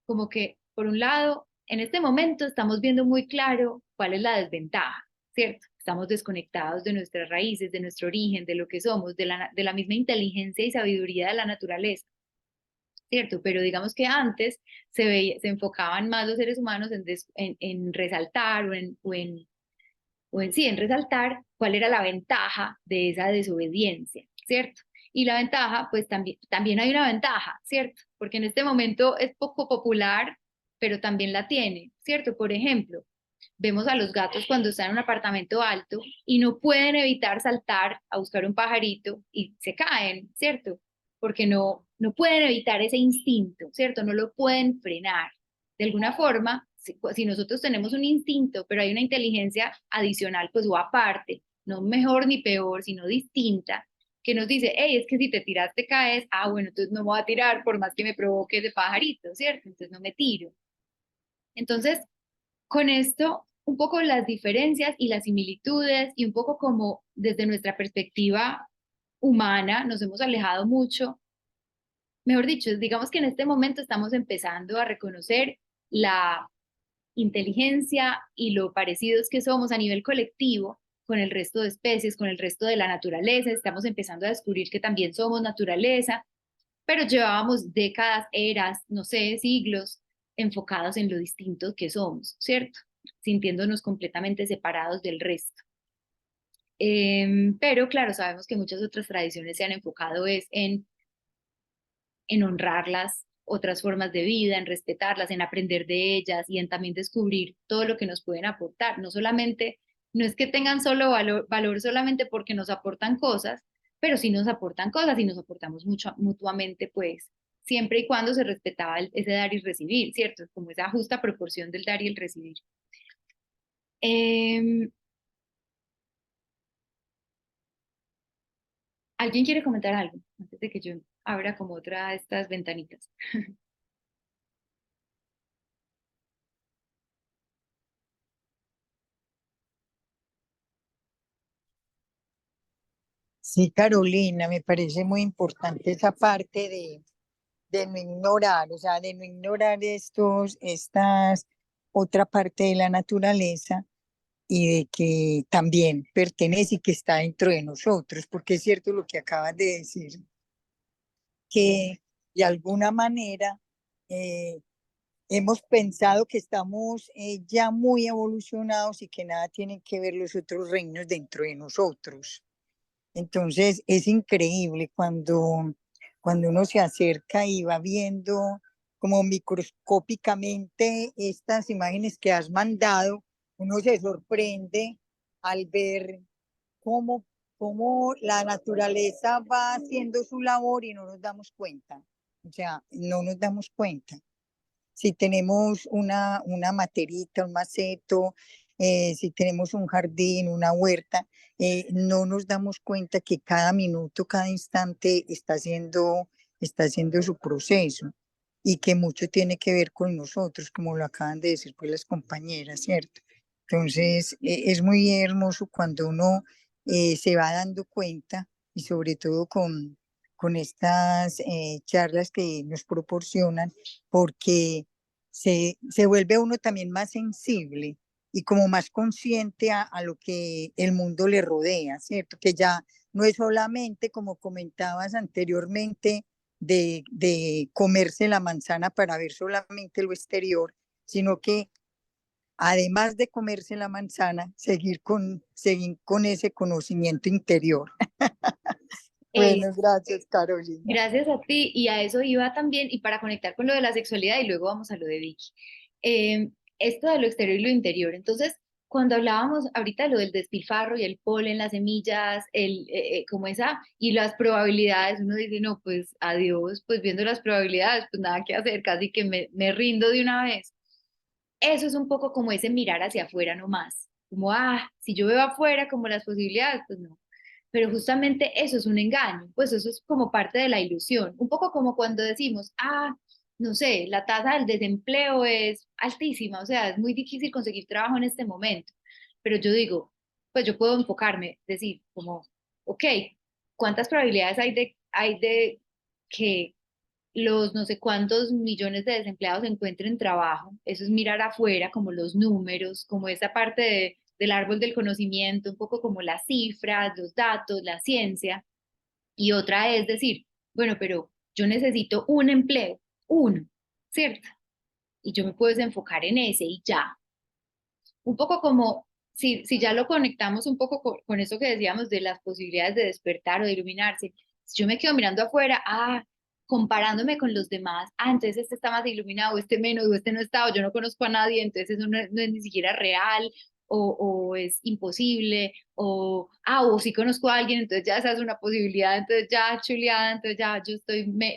como que por un lado, en este momento estamos viendo muy claro cuál es la desventaja, ¿cierto? Estamos desconectados de nuestras raíces, de nuestro origen, de lo que somos, de la misma inteligencia y sabiduría de la naturaleza, ¿cierto? Pero digamos que antes se enfocaban más los seres humanos en resaltar sí, en resaltar cuál era la ventaja de esa desobediencia, ¿cierto? Y la ventaja, pues también hay una ventaja, ¿cierto? Porque en este momento es poco popular, pero también la tiene, ¿cierto? Por ejemplo, vemos a los gatos cuando están en un apartamento alto y no pueden evitar saltar a buscar un pajarito y se caen, ¿cierto? Porque no pueden evitar ese instinto, ¿cierto? No lo pueden frenar. De alguna forma, si nosotros tenemos un instinto, pero hay una inteligencia adicional, pues o aparte, no mejor ni peor, sino distinta, que nos dice, hey, es que si te tiras te caes, bueno, entonces no me voy a tirar por más que me provoque ese pajarito, ¿cierto? Entonces no me tiro. Entonces, con esto, un poco las diferencias y las similitudes y un poco como desde nuestra perspectiva humana nos hemos alejado mucho. Mejor dicho, digamos que en este momento estamos empezando a reconocer la inteligencia y lo parecidos que somos a nivel colectivo con el resto de especies, con el resto de la naturaleza. Estamos empezando a descubrir que también somos naturaleza, pero llevábamos décadas, eras, no sé, siglos enfocados en lo distintos que somos, ¿cierto? Sintiéndonos completamente separados del resto. Pero claro, sabemos que muchas otras tradiciones se han enfocado en honrar las otras formas de vida, en respetarlas, en aprender de ellas y en también descubrir todo lo que nos pueden aportar. No es que tengan solo valor solamente porque nos aportan cosas, pero sí nos aportan cosas y nos aportamos mucho mutuamente, pues, siempre y cuando se respetaba ese dar y recibir, ¿cierto? Como esa justa proporción del dar y el recibir. ¿Alguien quiere comentar algo? antes de que yo abra como otra de estas ventanitas. Sí, Carolina, me parece muy importante esa parte de no ignorar, o sea, de no ignorar estas otra parte de la naturaleza y de que también pertenece y que está dentro de nosotros, porque es cierto lo que acabas de decir, que de alguna manera eh, hemos pensado que estamos ya muy evolucionados y que nada tienen que ver los otros reinos dentro de nosotros. Entonces es increíble cuando uno se acerca y va viendo como microscópicamente estas imágenes que has mandado, uno se sorprende al ver cómo, cómo la naturaleza va haciendo su labor y no nos damos cuenta. O sea, no nos damos cuenta. Si tenemos una materita, un maceto, si tenemos un jardín, una huerta, no nos damos cuenta que cada minuto, cada instante está haciendo su proceso y que mucho tiene que ver con nosotros, como lo acaban de decir pues las compañeras, ¿cierto? Entonces, es muy hermoso cuando uno se va dando cuenta y sobre todo con estas charlas que nos proporcionan, porque se vuelve uno también más sensible y como más consciente a lo que el mundo le rodea, ¿cierto? Que ya no es solamente, como comentabas anteriormente, de comerse la manzana para ver solamente lo exterior, sino que además de comerse la manzana, seguir con ese conocimiento interior. Eh, Bueno, gracias, Carolina. Gracias a ti, y a eso iba también, y para conectar con lo de la sexualidad, y luego vamos a lo de Vicky. Esto de lo exterior y lo interior. Entonces, cuando hablábamos ahorita de lo del despilfarro y el polen, las semillas, como esa, y las probabilidades, uno dice, no, pues adiós, pues viendo las probabilidades, pues nada que hacer, casi que me rindo de una vez. Eso es un poco como ese mirar hacia afuera nomás, como, si yo veo afuera como las posibilidades, pues no. Pero justamente eso es un engaño, pues eso es como parte de la ilusión, un poco como cuando decimos, no sé, la tasa del desempleo es altísima, o sea, es muy difícil conseguir trabajo en este momento, pero yo digo, pues yo puedo enfocarme, decir como, ok, ¿cuántas probabilidades hay de que los no sé cuántos millones de desempleados encuentren trabajo? Eso es mirar afuera, como los números, como esa parte del árbol del conocimiento, un poco como las cifras, los datos, la ciencia. Y otra es decir, bueno, pero yo necesito un empleo, uno, ¿cierto? Y yo me puedo enfocar en ese y ya. Un poco como, si ya lo conectamos un poco con eso que decíamos de las posibilidades de despertar o de iluminarse, si yo me quedo mirando afuera, comparándome con los demás, entonces este está más iluminado, este menos, o este no está, o yo no conozco a nadie, entonces eso no es ni siquiera real, o es imposible, o si conozco a alguien, entonces ya esa es una posibilidad, entonces ya chuleada, entonces ya yo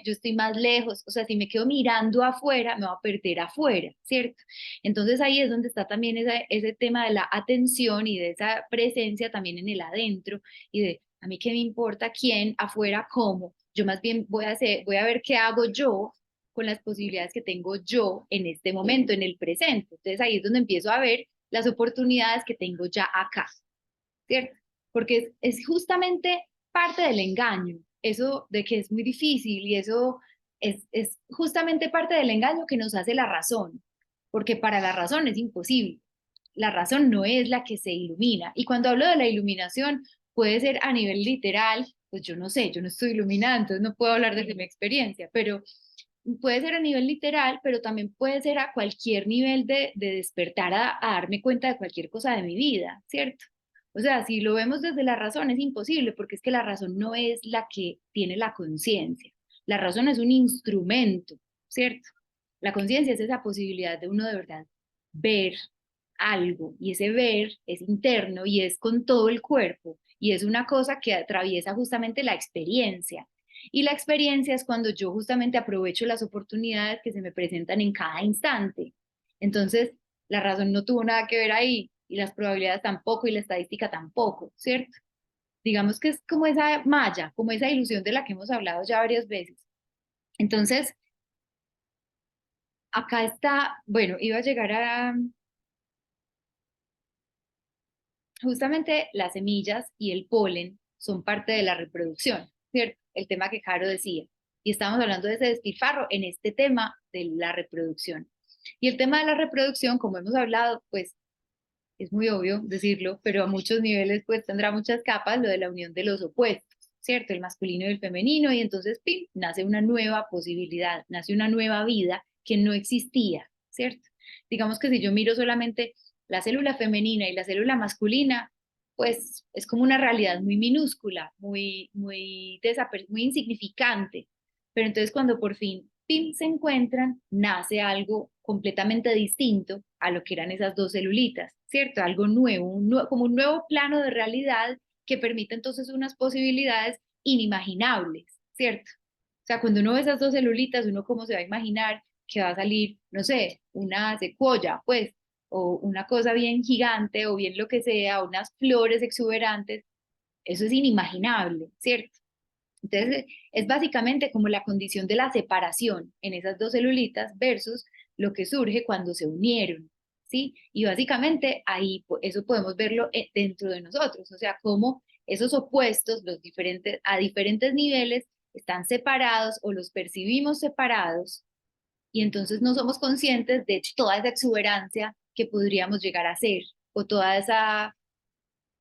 estoy más lejos, o sea, si me quedo mirando afuera, me voy a perder afuera, ¿cierto? Entonces ahí es donde está también ese tema de la atención y de esa presencia también en el adentro y de a mí qué me importa quién, afuera, cómo. Yo más bien voy a ver qué hago yo con las posibilidades que tengo yo en este momento, en el presente. Entonces ahí es donde empiezo a ver las oportunidades que tengo ya acá, ¿cierto? Porque es justamente parte del engaño, eso de que es muy difícil y eso es justamente parte del engaño que nos hace la razón, porque para la razón es imposible. La razón no es la que se ilumina. Y cuando hablo de la iluminación, puede ser a nivel literal, pues yo no sé, yo no estoy iluminada, entonces no puedo hablar desde mi experiencia, pero puede ser a nivel literal, pero también puede ser a cualquier nivel de despertar a darme cuenta de cualquier cosa de mi vida, ¿cierto? O sea, si lo vemos desde la razón es imposible, porque es que la razón no es la que tiene la conciencia. La razón es un instrumento, ¿cierto? La conciencia es esa posibilidad de uno de verdad ver algo, y ese ver es interno y es con todo el cuerpo, y es una cosa que atraviesa justamente la experiencia. Y la experiencia es cuando yo justamente aprovecho las oportunidades que se me presentan en cada instante. Entonces, la razón no tuvo nada que ver ahí, y las probabilidades tampoco, y la estadística tampoco, ¿cierto? Digamos que es como esa malla, como esa ilusión de la que hemos hablado ya varias veces. Entonces, acá está, bueno, iba a llegar a justamente las semillas y el polen son parte de la reproducción, ¿cierto? El tema que Caro decía. Y estamos hablando de ese despilfarro en este tema de la reproducción. Y el tema de la reproducción, como hemos hablado, pues es muy obvio decirlo, pero a muchos niveles pues tendrá muchas capas, lo de la unión de los opuestos, ¿cierto? El masculino y el femenino, y entonces, ¡pim!, nace una nueva posibilidad, nace una nueva vida que no existía, ¿cierto? Digamos que si yo miro solamente la célula femenina y la célula masculina, pues es como una realidad muy minúscula, muy insignificante. Pero entonces cuando por fin, ¡pim!, se encuentran, nace algo completamente distinto a lo que eran esas dos celulitas, ¿cierto? Algo nuevo, como un nuevo plano de realidad que permite entonces unas posibilidades inimaginables, ¿cierto? O sea, cuando uno ve esas dos celulitas, uno cómo se va a imaginar que va a salir, no sé, una secuoya, pues, o una cosa bien gigante, o bien lo que sea, unas flores exuberantes, eso es inimaginable, ¿cierto? Entonces, es básicamente como la condición de la separación en esas dos celulitas versus lo que surge cuando se unieron, ¿sí? Y básicamente ahí eso podemos verlo dentro de nosotros, o sea, cómo esos opuestos, a diferentes niveles, están separados o los percibimos separados y entonces no somos conscientes de toda esa exuberancia que podríamos llegar a ser o toda esa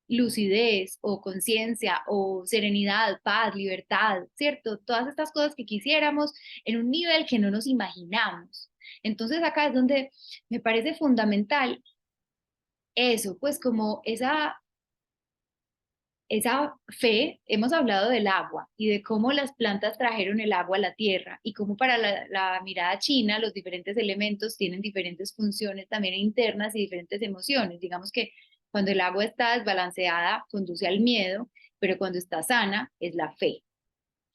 lucidez o conciencia o serenidad, paz, libertad, ¿cierto? Todas estas cosas que quisiéramos en un nivel que no nos imaginamos. Entonces acá es donde me parece fundamental eso, pues como esa fe, hemos hablado del agua y de cómo las plantas trajeron el agua a la tierra y cómo para la mirada china los diferentes elementos tienen diferentes funciones también internas y diferentes emociones. Digamos que cuando el agua está desbalanceada conduce al miedo, pero cuando está sana es la fe.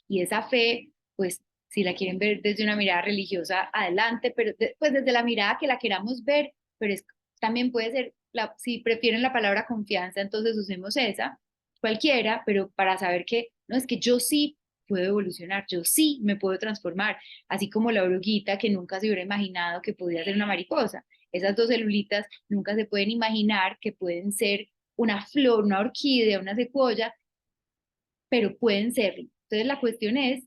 Y esa fe, pues si la quieren ver desde una mirada religiosa, adelante, pero pues desde la mirada que la queramos ver, pero también puede ser, si prefieren la palabra confianza, entonces usemos esa, cualquiera, pero para saber que, no, es que yo sí puedo evolucionar, yo sí me puedo transformar, así como la oruguita que nunca se hubiera imaginado que podía ser una mariposa. Esas dos celulitas nunca se pueden imaginar que pueden ser una flor, una orquídea, una secuoya, pero pueden serlo. Entonces la cuestión es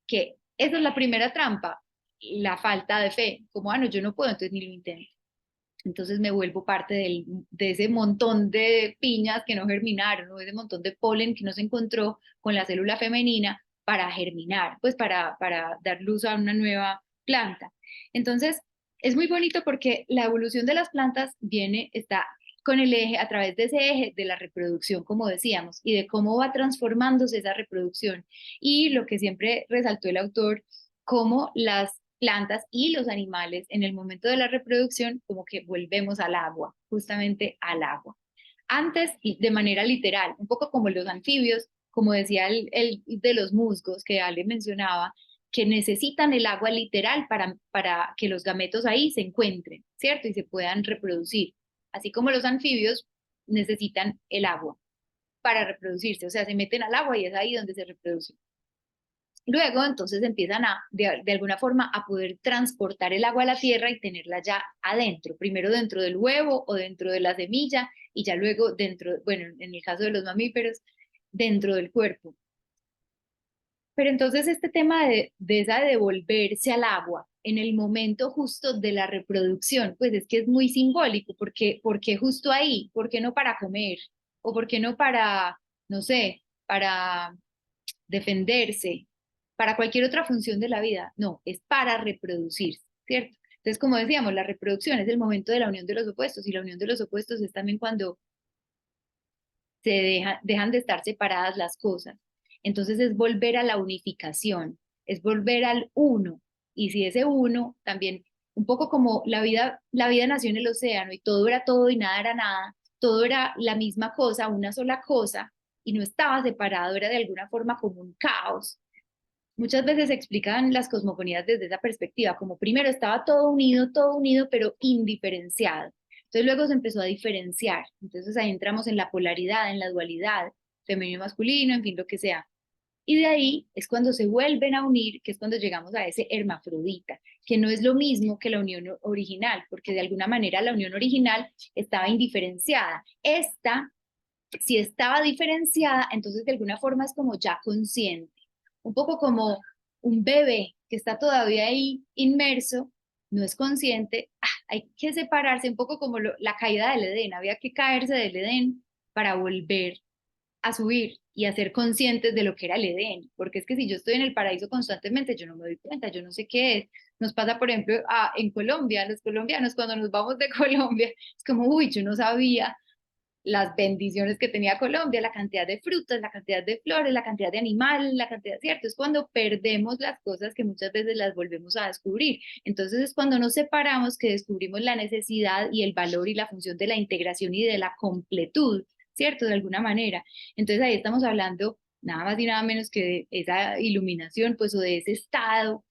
que esa es la primera trampa, la falta de fe, como, no, yo no puedo, entonces ni lo intento. Entonces me vuelvo parte de ese montón de piñas que no germinaron, o ese montón de polen que no se encontró con la célula femenina para germinar, pues para dar luz a una nueva planta. Entonces, es muy bonito porque la evolución de las plantas está con el eje, a través de ese eje de la reproducción, como decíamos, y de cómo va transformándose esa reproducción. Y lo que siempre resaltó el autor, cómo las plantas y los animales en el momento de la reproducción como que volvemos al agua, justamente al agua. Antes, de manera literal, un poco como los anfibios, como decía el de los musgos que Ale mencionaba, que necesitan el agua literal para que los gametos ahí se encuentren, ¿cierto? Y se puedan reproducir. Así como los anfibios necesitan el agua para reproducirse, o sea, se meten al agua y es ahí donde se reproducen. Luego, entonces empiezan de alguna forma a poder transportar el agua a la tierra y tenerla ya adentro, primero dentro del huevo o dentro de la semilla y ya luego dentro, bueno, en el caso de los mamíferos, dentro del cuerpo. Pero entonces este tema de esa de devolverse al agua en el momento justo de la reproducción, pues es que es muy simbólico, porque justo ahí, ¿por qué no para comer? ¿O por qué no para, no sé, para defenderse, para cualquier otra función de la vida? No, es para reproducirse, ¿cierto? Entonces, como decíamos, la reproducción es el momento de la unión de los opuestos y la unión de los opuestos es también cuando dejan de estar separadas las cosas. Entonces es volver a la unificación, es volver al uno. Y si ese uno también, un poco como la vida nació en el océano y todo era todo y nada era nada, todo era la misma cosa, una sola cosa, y no estaba separado, era de alguna forma como un caos. Muchas veces se explican las cosmogonías desde esa perspectiva, como primero estaba todo unido, pero indiferenciado. Entonces luego se empezó a diferenciar. Entonces ahí entramos en la polaridad, en la dualidad. femenino y masculino, en fin, lo que sea. Y de ahí es cuando se vuelven a unir, que es cuando llegamos a ese hermafrodita, que no es lo mismo que la unión original, porque de alguna manera la unión original estaba indiferenciada. Esta, si estaba diferenciada, entonces de alguna forma es como ya consciente, un poco como un bebé que está todavía ahí inmerso, no es consciente, hay que separarse, un poco como la caída del Edén, había que caerse del Edén para volver a subir y a ser conscientes de lo que era el Edén, porque es que si yo estoy en el paraíso constantemente, yo no me doy cuenta, yo no sé qué es. Nos pasa, por ejemplo, en Colombia, los colombianos cuando nos vamos de Colombia, es como, uy, yo no sabía las bendiciones que tenía Colombia, la cantidad de frutas, la cantidad de flores, la cantidad de animales, la cantidad, ¿cierto? Es cuando perdemos las cosas que muchas veces las volvemos a descubrir. Entonces es cuando nos separamos que descubrimos la necesidad y el valor y la función de la integración y de la completud, ¿cierto? De alguna manera. Entonces ahí estamos hablando nada más y nada menos que de esa iluminación, pues, o de ese estado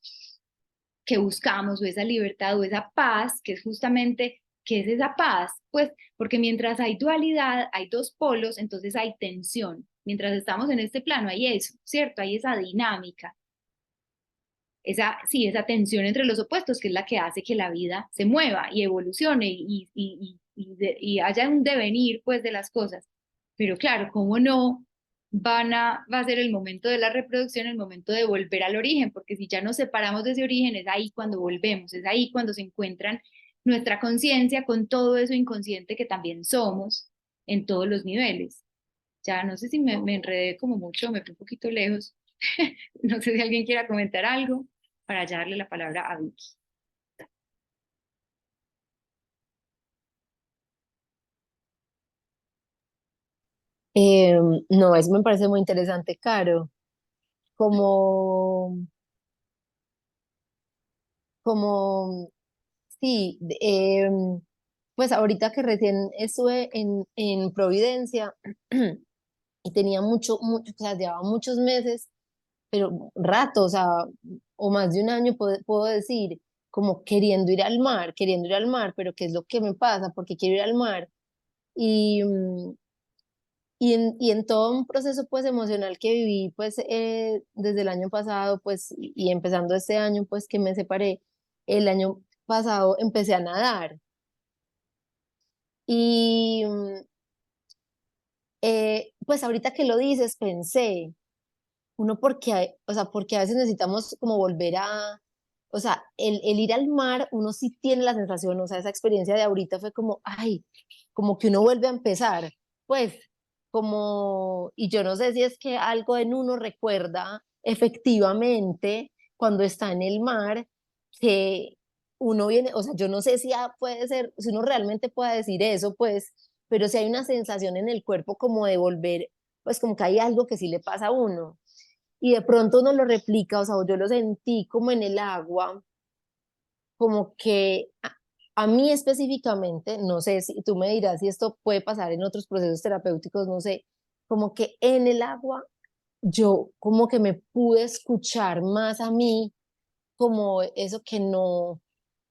que buscamos, o esa libertad, o esa paz, que es justamente, ¿qué es esa paz? Pues porque mientras hay dualidad, hay dos polos, entonces hay tensión. Mientras estamos en este plano, hay eso, ¿cierto? Hay esa dinámica, sí, esa tensión entre los opuestos, que es la que hace que la vida se mueva y evolucione y haya un devenir, pues, de las cosas. Pero claro, ¿cómo no va a ser el momento de la reproducción, el momento de volver al origen? Porque si ya nos separamos de ese origen, es ahí cuando volvemos, es ahí cuando se encuentran nuestra conciencia con todo eso inconsciente que también somos en todos los niveles. Ya no sé si me enredé como mucho, me fui un poquito lejos. No sé si alguien quiera comentar algo para ya darle la palabra a Vicky. No, eso me parece muy interesante, Caro. Como, como, sí, pues ahorita que recién estuve en Providencia y tenía mucho, o sea, llevaba muchos meses, pero rato, o sea, o más de un año puedo decir, como queriendo ir al mar, pero ¿qué es lo que me pasa? Porque quiero ir al mar. Y, y en todo un proceso pues emocional que viví pues desde el año pasado pues y empezando este año pues que me separé, el año pasado empecé a nadar y pues ahorita que lo dices pensé, uno o sea, porque a veces necesitamos como volver a, o sea, el ir al mar, uno sí tiene la sensación, o sea, esa experiencia de ahorita fue como, ay, como que uno vuelve a empezar, pues, como, y yo no sé si es que algo en uno recuerda efectivamente cuando está en el mar, que uno viene, o sea, yo no sé si puede ser, si uno realmente puede decir eso, pues, pero si hay una sensación en el cuerpo como de volver, pues como que hay algo que sí le pasa a uno y de pronto uno lo replica, o sea, yo lo sentí como en el agua, como que a mí específicamente, no sé si tú me dirás si esto puede pasar en otros procesos terapéuticos, no sé, como que en el agua yo como que me pude escuchar más a mí, como eso que no,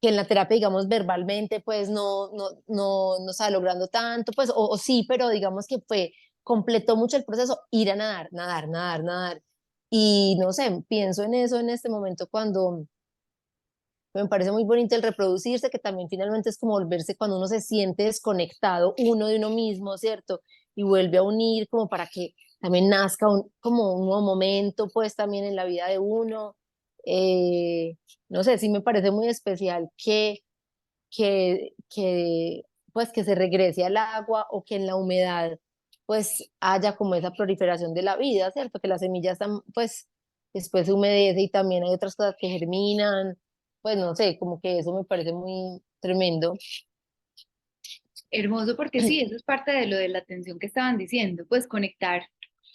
que en la terapia, digamos, verbalmente, pues no estaba logrando tanto, pues, o sí, pero digamos que completó mucho el proceso, ir a nadar. Y no sé, pienso en eso en este momento cuando me parece muy bonito el reproducirse, que también finalmente es como volverse cuando uno se siente desconectado uno de uno mismo, ¿cierto? Y vuelve a unir como para que también nazca como un nuevo momento, pues también en la vida de uno. Eh, no sé, sí me parece muy especial que, pues que se regrese al agua o que en la humedad pues haya como esa proliferación de la vida, ¿cierto? Que las semillas están, pues después se humedece y también hay otras cosas que germinan, pues no sé, como que eso me parece muy tremendo. Hermoso porque sí, eso es parte de lo de la atención que estaban diciendo, pues conectarlo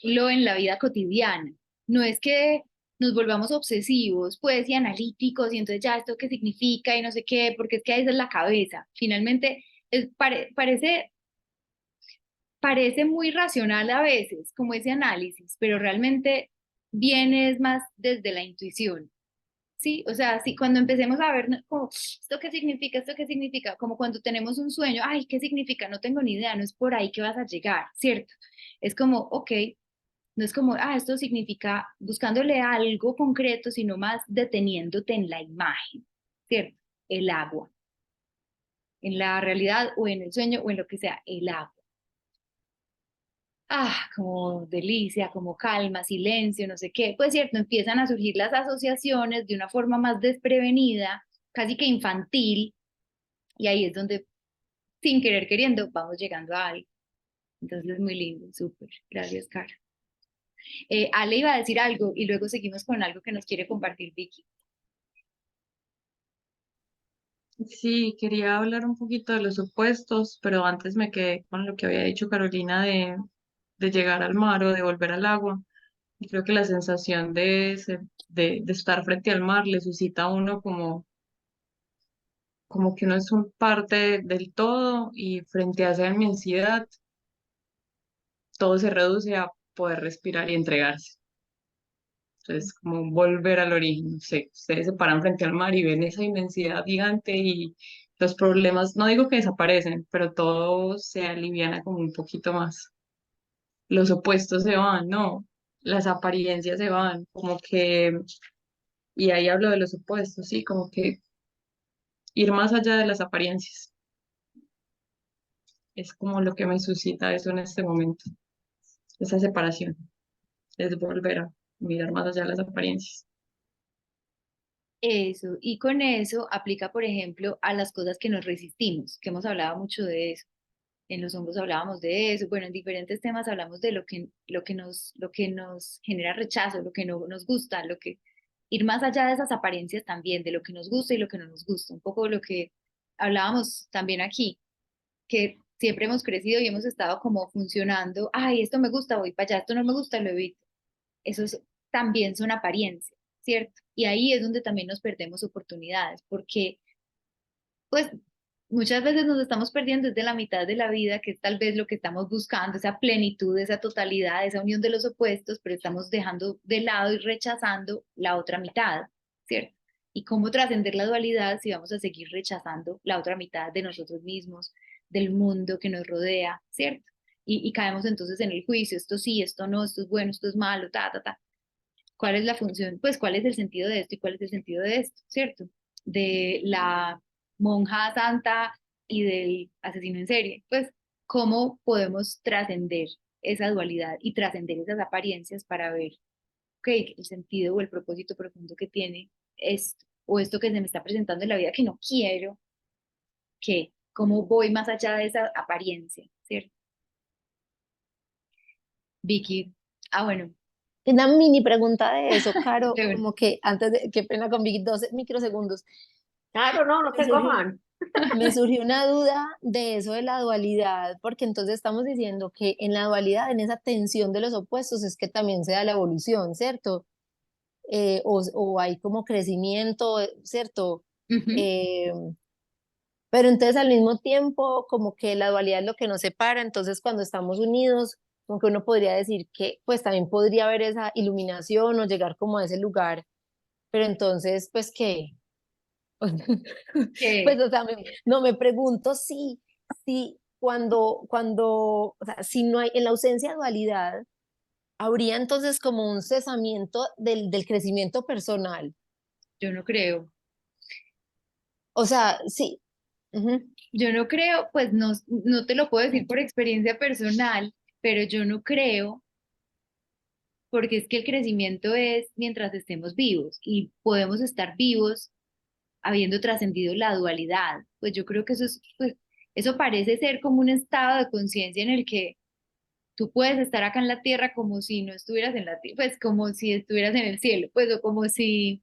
en la vida cotidiana. No es que nos volvamos obsesivos, pues, y analíticos, y entonces ya esto qué significa y no sé qué, porque es que ahí es la cabeza. Finalmente, parece muy racional a veces, como ese análisis, pero realmente viene es más desde la intuición. Sí, o sea, sí, cuando empecemos a ver como, esto qué significa, como cuando tenemos un sueño, ay, ¿qué significa? No tengo ni idea, no es por ahí que vas a llegar, ¿cierto? Es como, ok, No es como, esto significa buscándole algo concreto, sino más deteniéndote en la imagen, ¿cierto? El agua, en la realidad o en el sueño o en lo que sea, el agua. Como delicia, como calma, silencio, no sé qué. Pues cierto, empiezan a surgir las asociaciones de una forma más desprevenida, casi que infantil, y ahí es donde, sin querer queriendo, vamos llegando a algo. Entonces es muy lindo, súper. Gracias, Cara. Ale iba a decir algo y luego seguimos con algo que nos quiere compartir Vicky. Sí, quería hablar un poquito de los opuestos, pero antes me quedé con lo que había dicho Carolina de llegar al mar o de volver al agua. Y creo que la sensación de estar frente al mar le suscita a uno como que uno es un parte del todo y frente a esa inmensidad todo se reduce a poder respirar y entregarse. Entonces, como volver al origen, no sé, ustedes se paran frente al mar y ven esa inmensidad gigante y los problemas, no digo que desaparecen, pero todo se aliviana como un poquito más. Los opuestos se van, ¿no? Las apariencias se van, como que, y ahí hablo de los opuestos, sí, como que ir más allá de las apariencias. Es como lo que me suscita eso en este momento, esa separación, es volver a mirar más allá de las apariencias. Eso, y con eso aplica, por ejemplo, a las cosas que nos resistimos, que hemos hablado mucho de eso. En los hongos hablábamos de eso, bueno, en diferentes temas hablamos de lo que nos genera rechazo, lo que no nos gusta, lo que ir más allá de esas apariencias también, de lo que nos gusta y lo que no nos gusta, un poco lo que hablábamos también aquí, que siempre hemos crecido y hemos estado como funcionando, esto me gusta, voy para allá, esto no me gusta, lo evito. Esos también son apariencias, ¿cierto? Y ahí es donde también nos perdemos oportunidades, porque pues muchas veces nos estamos perdiendo desde la mitad de la vida, que es tal vez lo que estamos buscando, esa plenitud, esa totalidad, esa unión de los opuestos, pero estamos dejando de lado y rechazando la otra mitad, ¿cierto? ¿Y cómo trascender la dualidad si vamos a seguir rechazando la otra mitad de nosotros mismos, del mundo que nos rodea, ¿cierto? Y caemos entonces en el juicio, esto sí, esto no, esto es bueno, esto es malo, ta, ta, ta. ¿Cuál es la función? Pues, ¿cuál es el sentido de esto y cuál es el sentido de esto? ¿Cierto? De la monja santa y del asesino en serie. Pues, ¿cómo podemos trascender esa dualidad y trascender esas apariencias para ver, ok, el sentido o el propósito profundo que tiene esto o esto que se me está presentando en la vida que no quiero, que cómo voy más allá de esa apariencia, ¿cierto? Vicky, bueno, Una mini pregunta de eso, Caro, de verdad. como que antes de, qué pena con Vicky, 12 microsegundos. Claro, no, no Me tengo surgió, afán. me surgió una duda de eso de la dualidad, porque entonces estamos diciendo que en la dualidad, en esa tensión de los opuestos, es que también se da la evolución, ¿cierto? O hay como crecimiento, ¿cierto? Ujú. Eh, pero entonces al mismo tiempo, como que la dualidad es lo que nos separa, entonces cuando estamos unidos, como que uno podría decir que pues también podría haber esa iluminación o llegar como a ese lugar, pero entonces, pues, ¿qué? Pues, Que o sea, no me pregunto si o sea, si no hay, en la ausencia de dualidad, habría entonces como un cesamiento del crecimiento personal. yo no creo. O sea, sí. Ujú, Yo no creo, pues no, no te lo puedo decir por experiencia personal, pero yo no creo, porque es que el crecimiento es mientras estemos vivos y podemos estar vivos habiendo trascendido la dualidad. Pues yo creo que eso es, pues, eso parece ser como un estado de conciencia en el que tú puedes estar acá en la tierra como si no estuvieras en la tierra, pues como si estuvieras en el cielo, pues o como si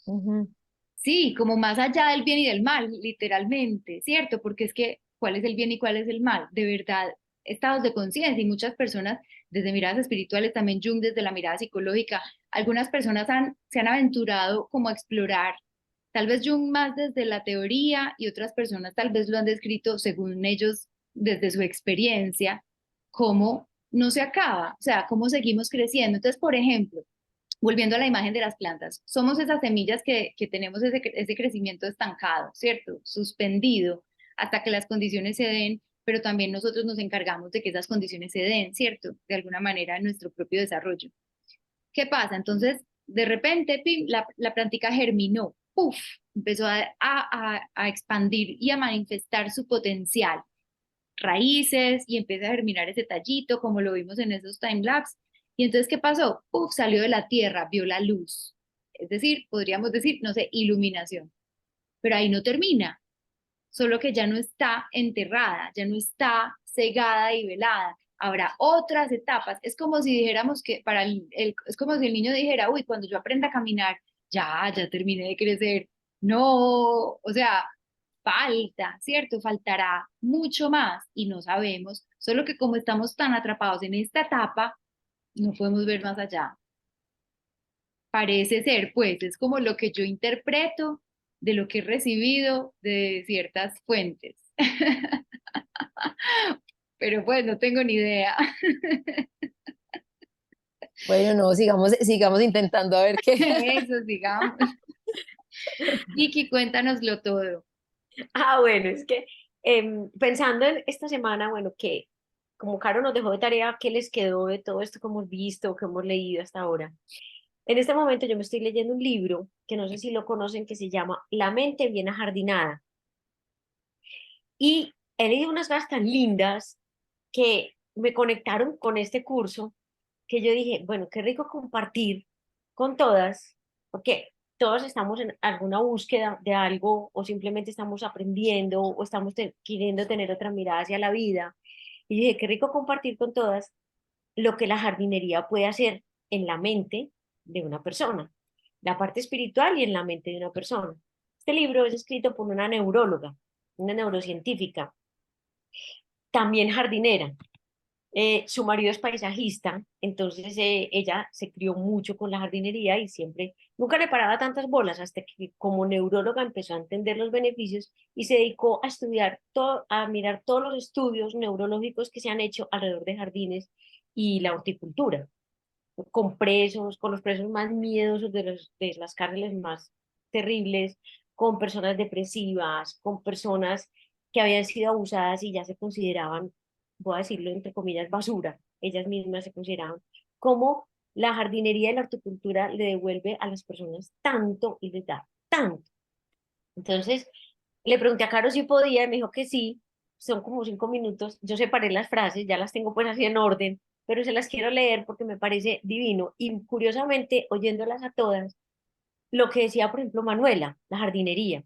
ujú, sí, como más allá del bien y del mal, literalmente, ¿cierto? Porque es que, ¿cuál es el bien y cuál es el mal? De verdad, estados de conciencia y muchas personas, desde miradas espirituales, también Jung desde la mirada psicológica, algunas personas se han aventurado como a explorar, tal vez Jung más desde la teoría y otras personas tal vez lo han descrito según ellos desde su experiencia, cómo no se acaba, o sea, cómo seguimos creciendo. Entonces, por ejemplo, volviendo a la imagen de las plantas, somos esas semillas que tenemos ese crecimiento estancado, ¿cierto? Suspendido hasta que las condiciones se den pero también nosotros nos encargamos de que esas condiciones se den, ¿cierto? De alguna manera en nuestro propio desarrollo. ¿Qué pasa? Entonces, de repente, pim, la plantica germinó, ¡puf! Empezó a expandir y a manifestar su potencial, raíces, y empieza a germinar ese tallito, como lo vimos en esos timelapse. Y entonces, ¿qué pasó? ¡Puf! Salió de la tierra, vio la luz. Es decir, podríamos decir, no sé, iluminación. Pero ahí no termina, solo que ya no está enterrada, ya no está cegada y velada. Habrá otras etapas. Es como si dijéramos que es como si el niño dijera, uy, cuando yo aprenda a caminar, ya terminé de crecer. No, o sea, falta, ¿cierto? Faltará mucho más y no sabemos, solo que como estamos tan atrapados en esta etapa, no podemos ver más allá. Parece ser, pues, es como lo que yo interpreto de lo que he recibido de ciertas fuentes. Pero pues no tengo ni idea. Bueno, no, sigamos intentando a ver qué. Eso, digamos. Vicky, cuéntanoslo todo. Ah, bueno, es que pensando en esta semana, bueno, que como Caro nos dejó de tarea, ¿qué les quedó de todo esto que hemos visto, que hemos leído hasta ahora? En este momento yo me estoy leyendo un libro que no sé si lo conocen, que se llama La mente bien ajardinada. Y he leído unas cosas tan lindas que me conectaron con este curso, que yo dije, bueno, qué rico compartir con todas, porque todos estamos en alguna búsqueda de algo o simplemente estamos aprendiendo o estamos queriendo tener otra mirada hacia la vida. Y dije, qué rico compartir con todas lo que la jardinería puede hacer en la mente de una persona, la parte espiritual y en la mente de una persona. Este libro es escrito por una neuróloga, una neurocientífica, también jardinera. Su marido es paisajista, entonces ella se crió mucho con la jardinería y siempre, nunca le paraba tantas bolas hasta que como neuróloga empezó a entender los beneficios y se dedicó a estudiar, todo, a mirar todos los estudios neurológicos que se han hecho alrededor de jardines y la horticultura, con presos, con los presos más miedosos de las cárceles más terribles, con personas depresivas, con personas que habían sido abusadas y ya se consideraban, voy a decirlo entre comillas, basura, ellas mismas se consideraban, como la jardinería y la horticultura le devuelve a las personas tanto y les da tanto. Entonces, le pregunté a Caro si podía y me dijo que sí, son como 5 minutos, yo separé las frases, ya las tengo pues así en orden, pero se las quiero leer porque me parece divino y curiosamente, oyéndolas a todas, lo que decía, por ejemplo, Manuela, la jardinería,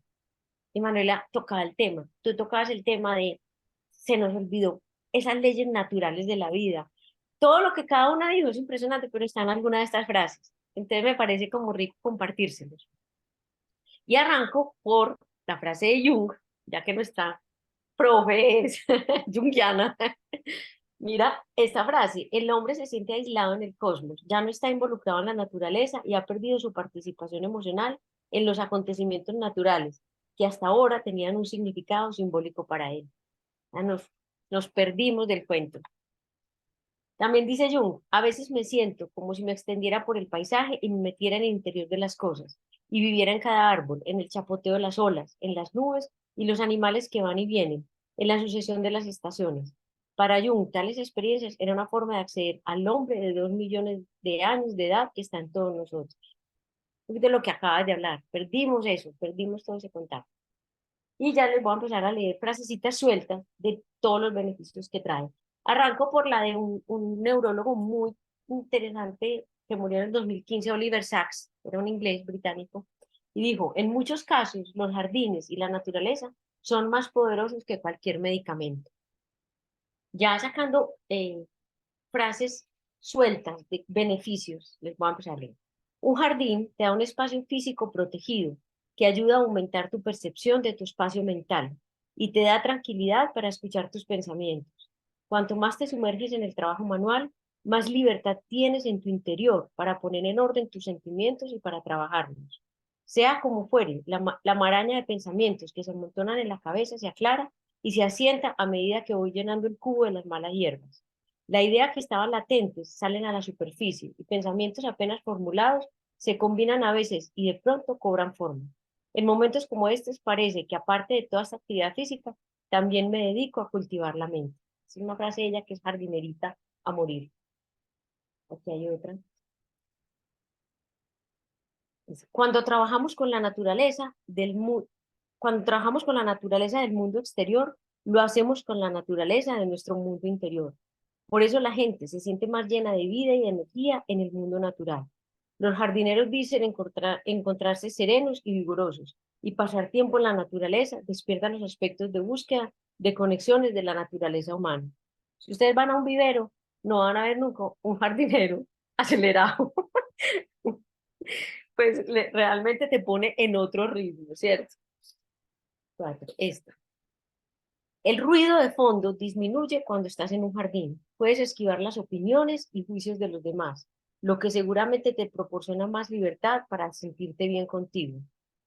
y Manuela tocaba el tema, tú tocabas el tema de, se nos olvidó esas leyes naturales de la vida, todo lo que cada una dijo es impresionante, pero está en alguna de estas frases, entonces me parece como rico compartírselos. Y arranco por la frase de Jung, ya que nuestra profe es junguiana. Mira esta frase, el hombre se siente aislado en el cosmos, ya no está involucrado en la naturaleza y ha perdido su participación emocional en los acontecimientos naturales, que hasta ahora tenían un significado simbólico para él. Ya nos perdimos del cuento. También dice Jung, a veces me siento como si me extendiera por el paisaje y me metiera en el interior de las cosas, y viviera en cada árbol, en el chapoteo de las olas, en las nubes y los animales que van y vienen, en la sucesión de las estaciones. Para Jung, tales experiencias eran una forma de acceder al hombre de 2 millones de años de edad que está en todos nosotros. De lo que acabas de hablar, perdimos eso, perdimos todo ese contacto. Y ya les voy a empezar a leer frasecitas sueltas de todos los beneficios que trae. Arranco por la de un neurólogo muy interesante que murió en el 2015, Oliver Sacks, era un inglés británico, y dijo, en muchos casos los jardines y la naturaleza son más poderosos que cualquier medicamento. Ya sacando frases sueltas de beneficios, les voy a empezar a leer. Un jardín te da un espacio físico protegido que ayuda a aumentar tu percepción de tu espacio mental y te da tranquilidad para escuchar tus pensamientos. Cuanto más te sumerges en el trabajo manual, más libertad tienes en tu interior para poner en orden tus sentimientos y para trabajarlos. Sea como fuere, la maraña de pensamientos que se amontonan en la cabeza se aclara y se asienta a medida que voy llenando el cubo de las malas hierbas. La idea que estaban latentes salen a la superficie y pensamientos apenas formulados se combinan a veces y de pronto cobran forma. En momentos como estos parece que aparte de toda esta actividad física, también me dedico a cultivar la mente. Es una frase de ella que es jardinerita a morir. Aquí hay otra. Cuando trabajamos con la naturaleza cuando trabajamos con la naturaleza del mundo exterior, lo hacemos con la naturaleza de nuestro mundo interior. Por eso la gente se siente más llena de vida y de energía en el mundo natural. Los jardineros dicen encontrarse serenos y vigorosos, y pasar tiempo en la naturaleza despierta los aspectos de búsqueda de conexiones de la naturaleza humana. Si ustedes van a un vivero, no van a ver nunca un jardinero acelerado. Pues realmente te pone en otro ritmo, ¿cierto? Esta. El ruido de fondo disminuye cuando estás en un jardín. Puedes esquivar las opiniones y juicios de los demás, lo que seguramente te proporciona más libertad para sentirte bien contigo.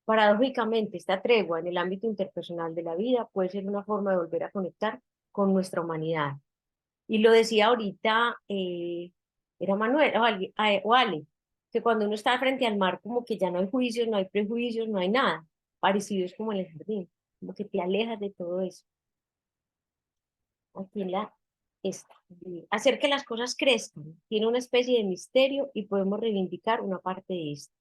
Paradójicamente, esta tregua en el ámbito interpersonal de la vida puede ser una forma de volver a conectar con nuestra humanidad. Y lo decía ahorita, era Manuel o Ale, que cuando uno está frente al mar, como que ya no hay juicios, no hay prejuicios, no hay nada. Parecido es como en el jardín, como que te alejas de todo eso. Aquí esta. Hacer que las cosas crezcan. Tiene una especie de misterio y podemos reivindicar una parte de esto.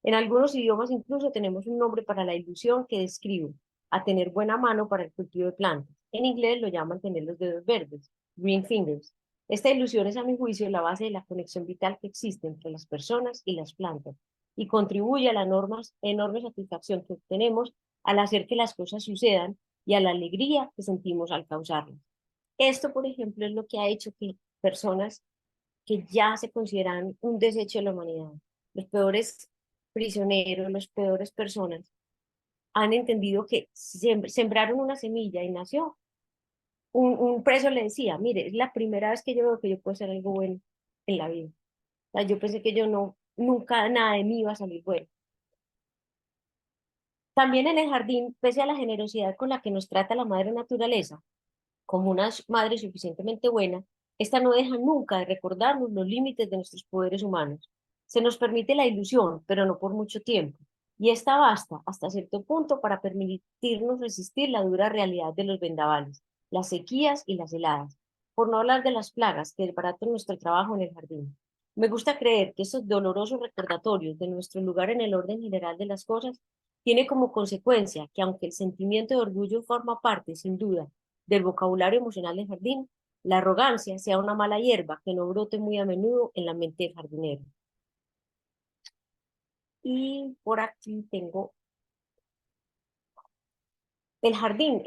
En algunos idiomas incluso tenemos un nombre para la ilusión que describe a tener buena mano para el cultivo de plantas. En inglés lo llaman tener los dedos verdes, green fingers. Esta ilusión es, a mi juicio, la base de la conexión vital que existe entre las personas y las plantas y contribuye a la enorme satisfacción que obtenemos al hacer que las cosas sucedan y a la alegría que sentimos al causarlas. Esto, por ejemplo, es lo que ha hecho que personas que ya se consideran un desecho de la humanidad, los peores prisioneros, las peores personas, han entendido que sembraron una semilla y nació. Un preso le decía, mire, es la primera vez que yo veo que yo puedo hacer algo bueno en la vida. O sea, yo pensé que yo no, nunca nada de mí iba a salir bueno. También en el jardín, pese a la generosidad con la que nos trata la madre naturaleza, como una madre suficientemente buena, esta no deja nunca de recordarnos los límites de nuestros poderes humanos. Se nos permite la ilusión, pero no por mucho tiempo, y esta basta hasta cierto punto para permitirnos resistir la dura realidad de los vendavales, las sequías y las heladas, por no hablar de las plagas que desbaratan nuestro trabajo en el jardín. Me gusta creer que estos dolorosos recordatorios de nuestro lugar en el orden general de las cosas tiene como consecuencia que aunque el sentimiento de orgullo forma parte, sin duda, del vocabulario emocional del jardín, la arrogancia sea una mala hierba que no brote muy a menudo en la mente del jardinero. Y por aquí tengo el jardín.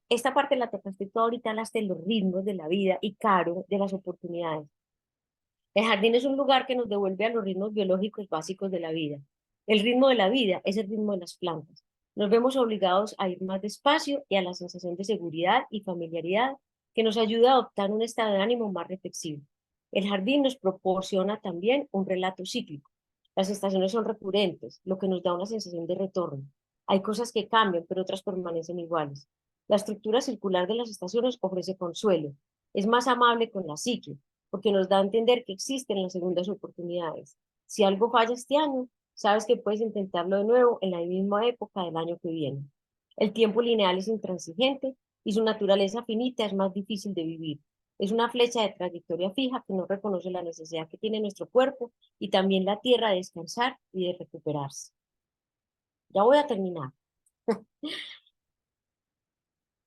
Esta parte la tocaste tú ahorita, las de los ritmos de la vida y Caro, de las oportunidades. El jardín es un lugar que nos devuelve a los ritmos biológicos básicos de la vida. El ritmo de la vida es el ritmo de las plantas. Nos vemos obligados a ir más despacio y a la sensación de seguridad y familiaridad que nos ayuda a adoptar un estado de ánimo más reflexivo. El jardín nos proporciona también un relato cíclico. Las estaciones son recurrentes, lo que nos da una sensación de retorno. Hay cosas que cambian, pero otras permanecen iguales. La estructura circular de las estaciones ofrece consuelo. Es más amable con la psique, porque nos da a entender que existen las segundas oportunidades. Si algo falla este año, sabes que puedes intentarlo de nuevo en la misma época del año que viene. El tiempo lineal es intransigente y su naturaleza finita es más difícil de vivir. Es una flecha de trayectoria fija que no reconoce la necesidad que tiene nuestro cuerpo y también la tierra de descansar y de recuperarse. Ya voy a terminar.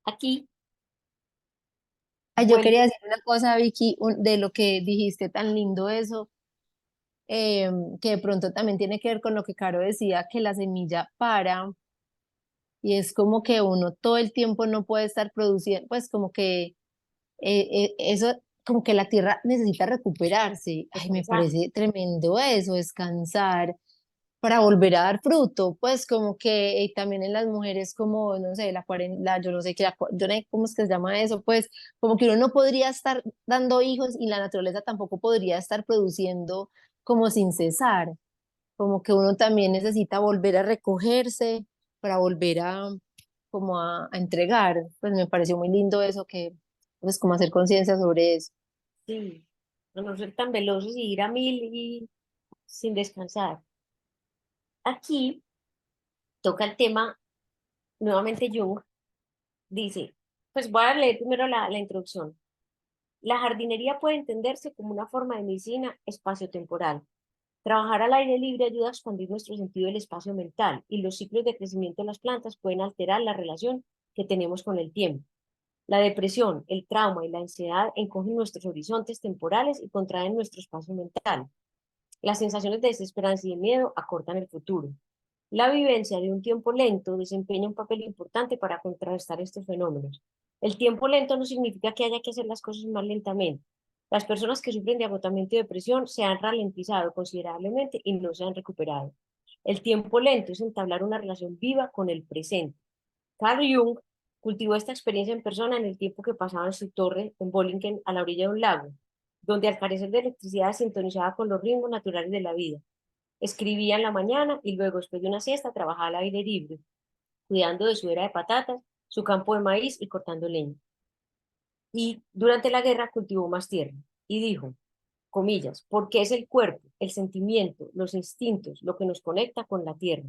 Aquí Ay, yo quería vuelvo. decir una cosa, Vicky, de lo que dijiste tan lindo eso, que de pronto también tiene que ver con lo que Caro decía, que la semilla para, y es como que uno todo el tiempo no puede estar produciendo, pues como que eso, como que la tierra necesita recuperarse. Ay, me Descansar. parece tremendo eso, descansar para volver a dar fruto, pues como que también en las mujeres como, no sé, yo no sé qué, yo no sé cómo es que se llama eso, pues como que uno no podría estar dando hijos y la naturaleza tampoco podría estar produciendo como sin cesar, como que uno también necesita volver a recogerse para volver a como a entregar, pues me pareció muy lindo eso que, pues como hacer conciencia sobre eso. Sí, no ser tan veloces y ir a mil y sin descansar. Aquí toca el tema, nuevamente Jung dice, pues voy a leer primero la introducción. La jardinería puede entenderse como una forma de medicina espaciotemporal. Trabajar al aire libre ayuda a expandir nuestro sentido del espacio mental y los ciclos de crecimiento de las plantas pueden alterar la relación que tenemos con el tiempo. La depresión, el trauma y la ansiedad encogen nuestros horizontes temporales y contraen nuestro espacio mental. Las sensaciones de desesperanza y de miedo acortan el futuro. La vivencia de un tiempo lento desempeña un papel importante para contrarrestar estos fenómenos. El tiempo lento no significa que haya que hacer las cosas más lentamente. Las personas que sufren de agotamiento y depresión se han ralentizado considerablemente y no se han recuperado. El tiempo lento es entablar una relación viva con el presente. Carl Jung cultivó esta experiencia en persona en el tiempo que pasaba en su torre en Bollingen a la orilla de un lago, donde al carecer de electricidad sintonizaba con los ritmos naturales de la vida. Escribía en la mañana y luego, después de una siesta, trabajaba al aire libre, cuidando de su era de patatas, su campo de maíz y cortando leña. Y durante la guerra cultivó más tierra y dijo, comillas, porque es el cuerpo, el sentimiento, los instintos, lo que nos conecta con la tierra.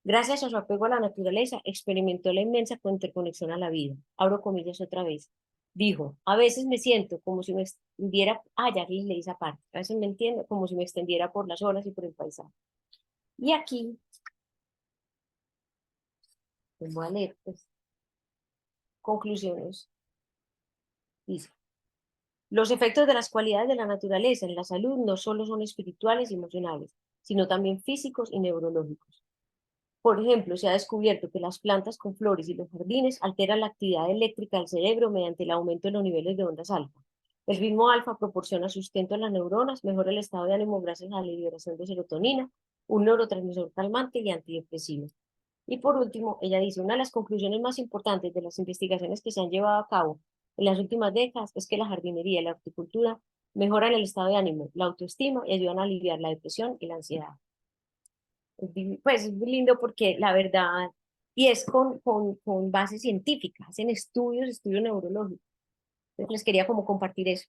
Gracias a su apego a la naturaleza, experimentó la inmensa interconexión a la vida. Abro comillas otra vez. Dijo, a veces me siento como si me extendiera, ya le leí esa parte, a veces me entiendo como si me extendiera por las horas y por el paisaje. Y aquí, les voy a leer, pues, conclusiones. Dice, los efectos de las cualidades de la naturaleza en la salud no solo son espirituales y emocionales, sino también físicos y neurológicos. Por ejemplo, se ha descubierto que las plantas con flores y los jardines alteran la actividad eléctrica del cerebro mediante el aumento de los niveles de ondas alfa. El ritmo alfa proporciona sustento a las neuronas, mejora el estado de ánimo gracias a la liberación de serotonina, un neurotransmisor calmante y antidepresivo. Y por último, ella dice, una de las conclusiones más importantes de las investigaciones que se han llevado a cabo en las últimas décadas es que la jardinería y la horticultura mejoran el estado de ánimo, la autoestima y ayudan a aliviar la depresión y la ansiedad. Pues es muy lindo porque la verdad, y es con base científica, hacen estudios neurológicos. Entonces les quería como compartir eso.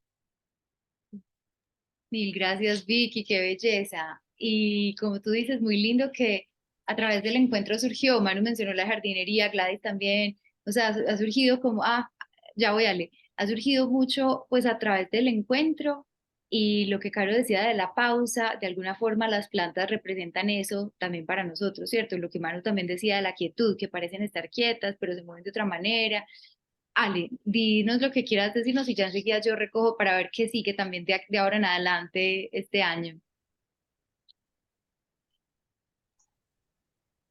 Mil gracias, Vicky, qué belleza. Y como tú dices, muy lindo que a través del encuentro surgió, Manu mencionó la jardinería, Gladys también, o sea, ha surgido como, ya voy a leer, ha surgido mucho pues a través del encuentro y lo que Caro decía de la pausa, de alguna forma las plantas representan eso también para nosotros, ¿cierto? Lo que Manu también decía de la quietud, que parecen estar quietas, pero se mueven de otra manera. Ale, dinos lo que quieras decirnos y ya enseguida yo recojo para ver qué sigue también de ahora en adelante este año.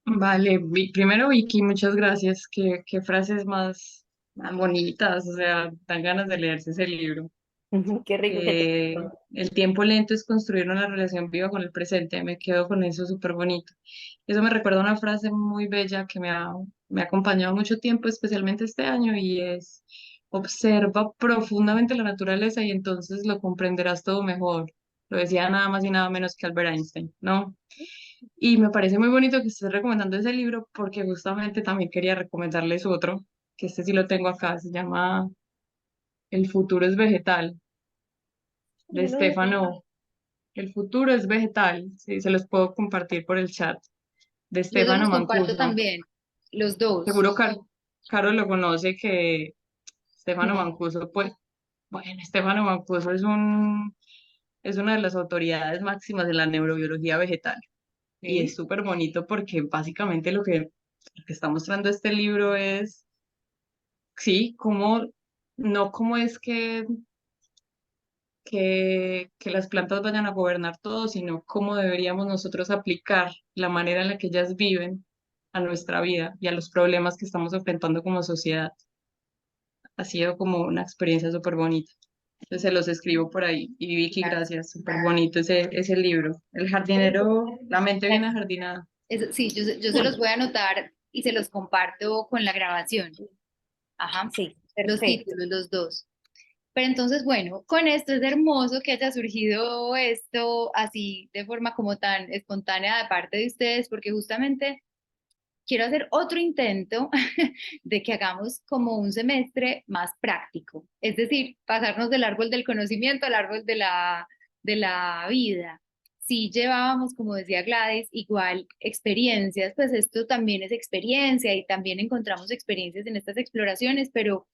Vale, primero Vicky, muchas gracias. Qué frases más bonitas, o sea, dan ganas de leerse ese libro. Qué rico que te gustó. El tiempo lento es construir una relación viva con el presente, me quedo con eso súper bonito. Eso me recuerda una frase muy bella que me ha acompañado mucho tiempo, especialmente este año, y es, observa profundamente la naturaleza y entonces lo comprenderás todo mejor. Lo decía nada más y nada menos que Albert Einstein, ¿no? Y me parece muy bonito que estés recomendando ese libro porque justamente también quería recomendarles otro, que este sí lo tengo acá, se llama El futuro es vegetal, de Bueno, Stefano. El futuro es vegetal, sí, se los puedo compartir por el chat, de Luego Stefano los comparto Mancuso. también, los dos. Seguro Caro lo conoce que Stefano No, Mancuso, pues, bueno, Stefano Mancuso es una de las autoridades máximas de la neurobiología vegetal. Y es ¿sí? súper bonito porque básicamente lo que está mostrando este libro es, sí, no cómo es que las plantas vayan a gobernar todo, sino cómo deberíamos nosotros aplicar la manera en la que ellas viven a nuestra vida y a los problemas que estamos enfrentando como sociedad. Ha sido como una experiencia súper bonita. Entonces se los escribo por ahí. Y Vicky, Gracias. gracias, súper bonito ese libro. El jardinero, la mente bien ajardinada. Sí, yo se los voy a anotar y se los comparto con la grabación. Ajá, sí, los perfecto. títulos, los dos. Pero entonces, bueno, con esto es hermoso que haya surgido esto así de forma como tan espontánea de parte de ustedes, porque justamente quiero hacer otro intento de que hagamos como un semestre más práctico, es decir, pasarnos del árbol del conocimiento al árbol de la vida. Si llevábamos, como decía Gladys, igual experiencias, pues esto también es experiencia y también encontramos experiencias en estas exploraciones, pero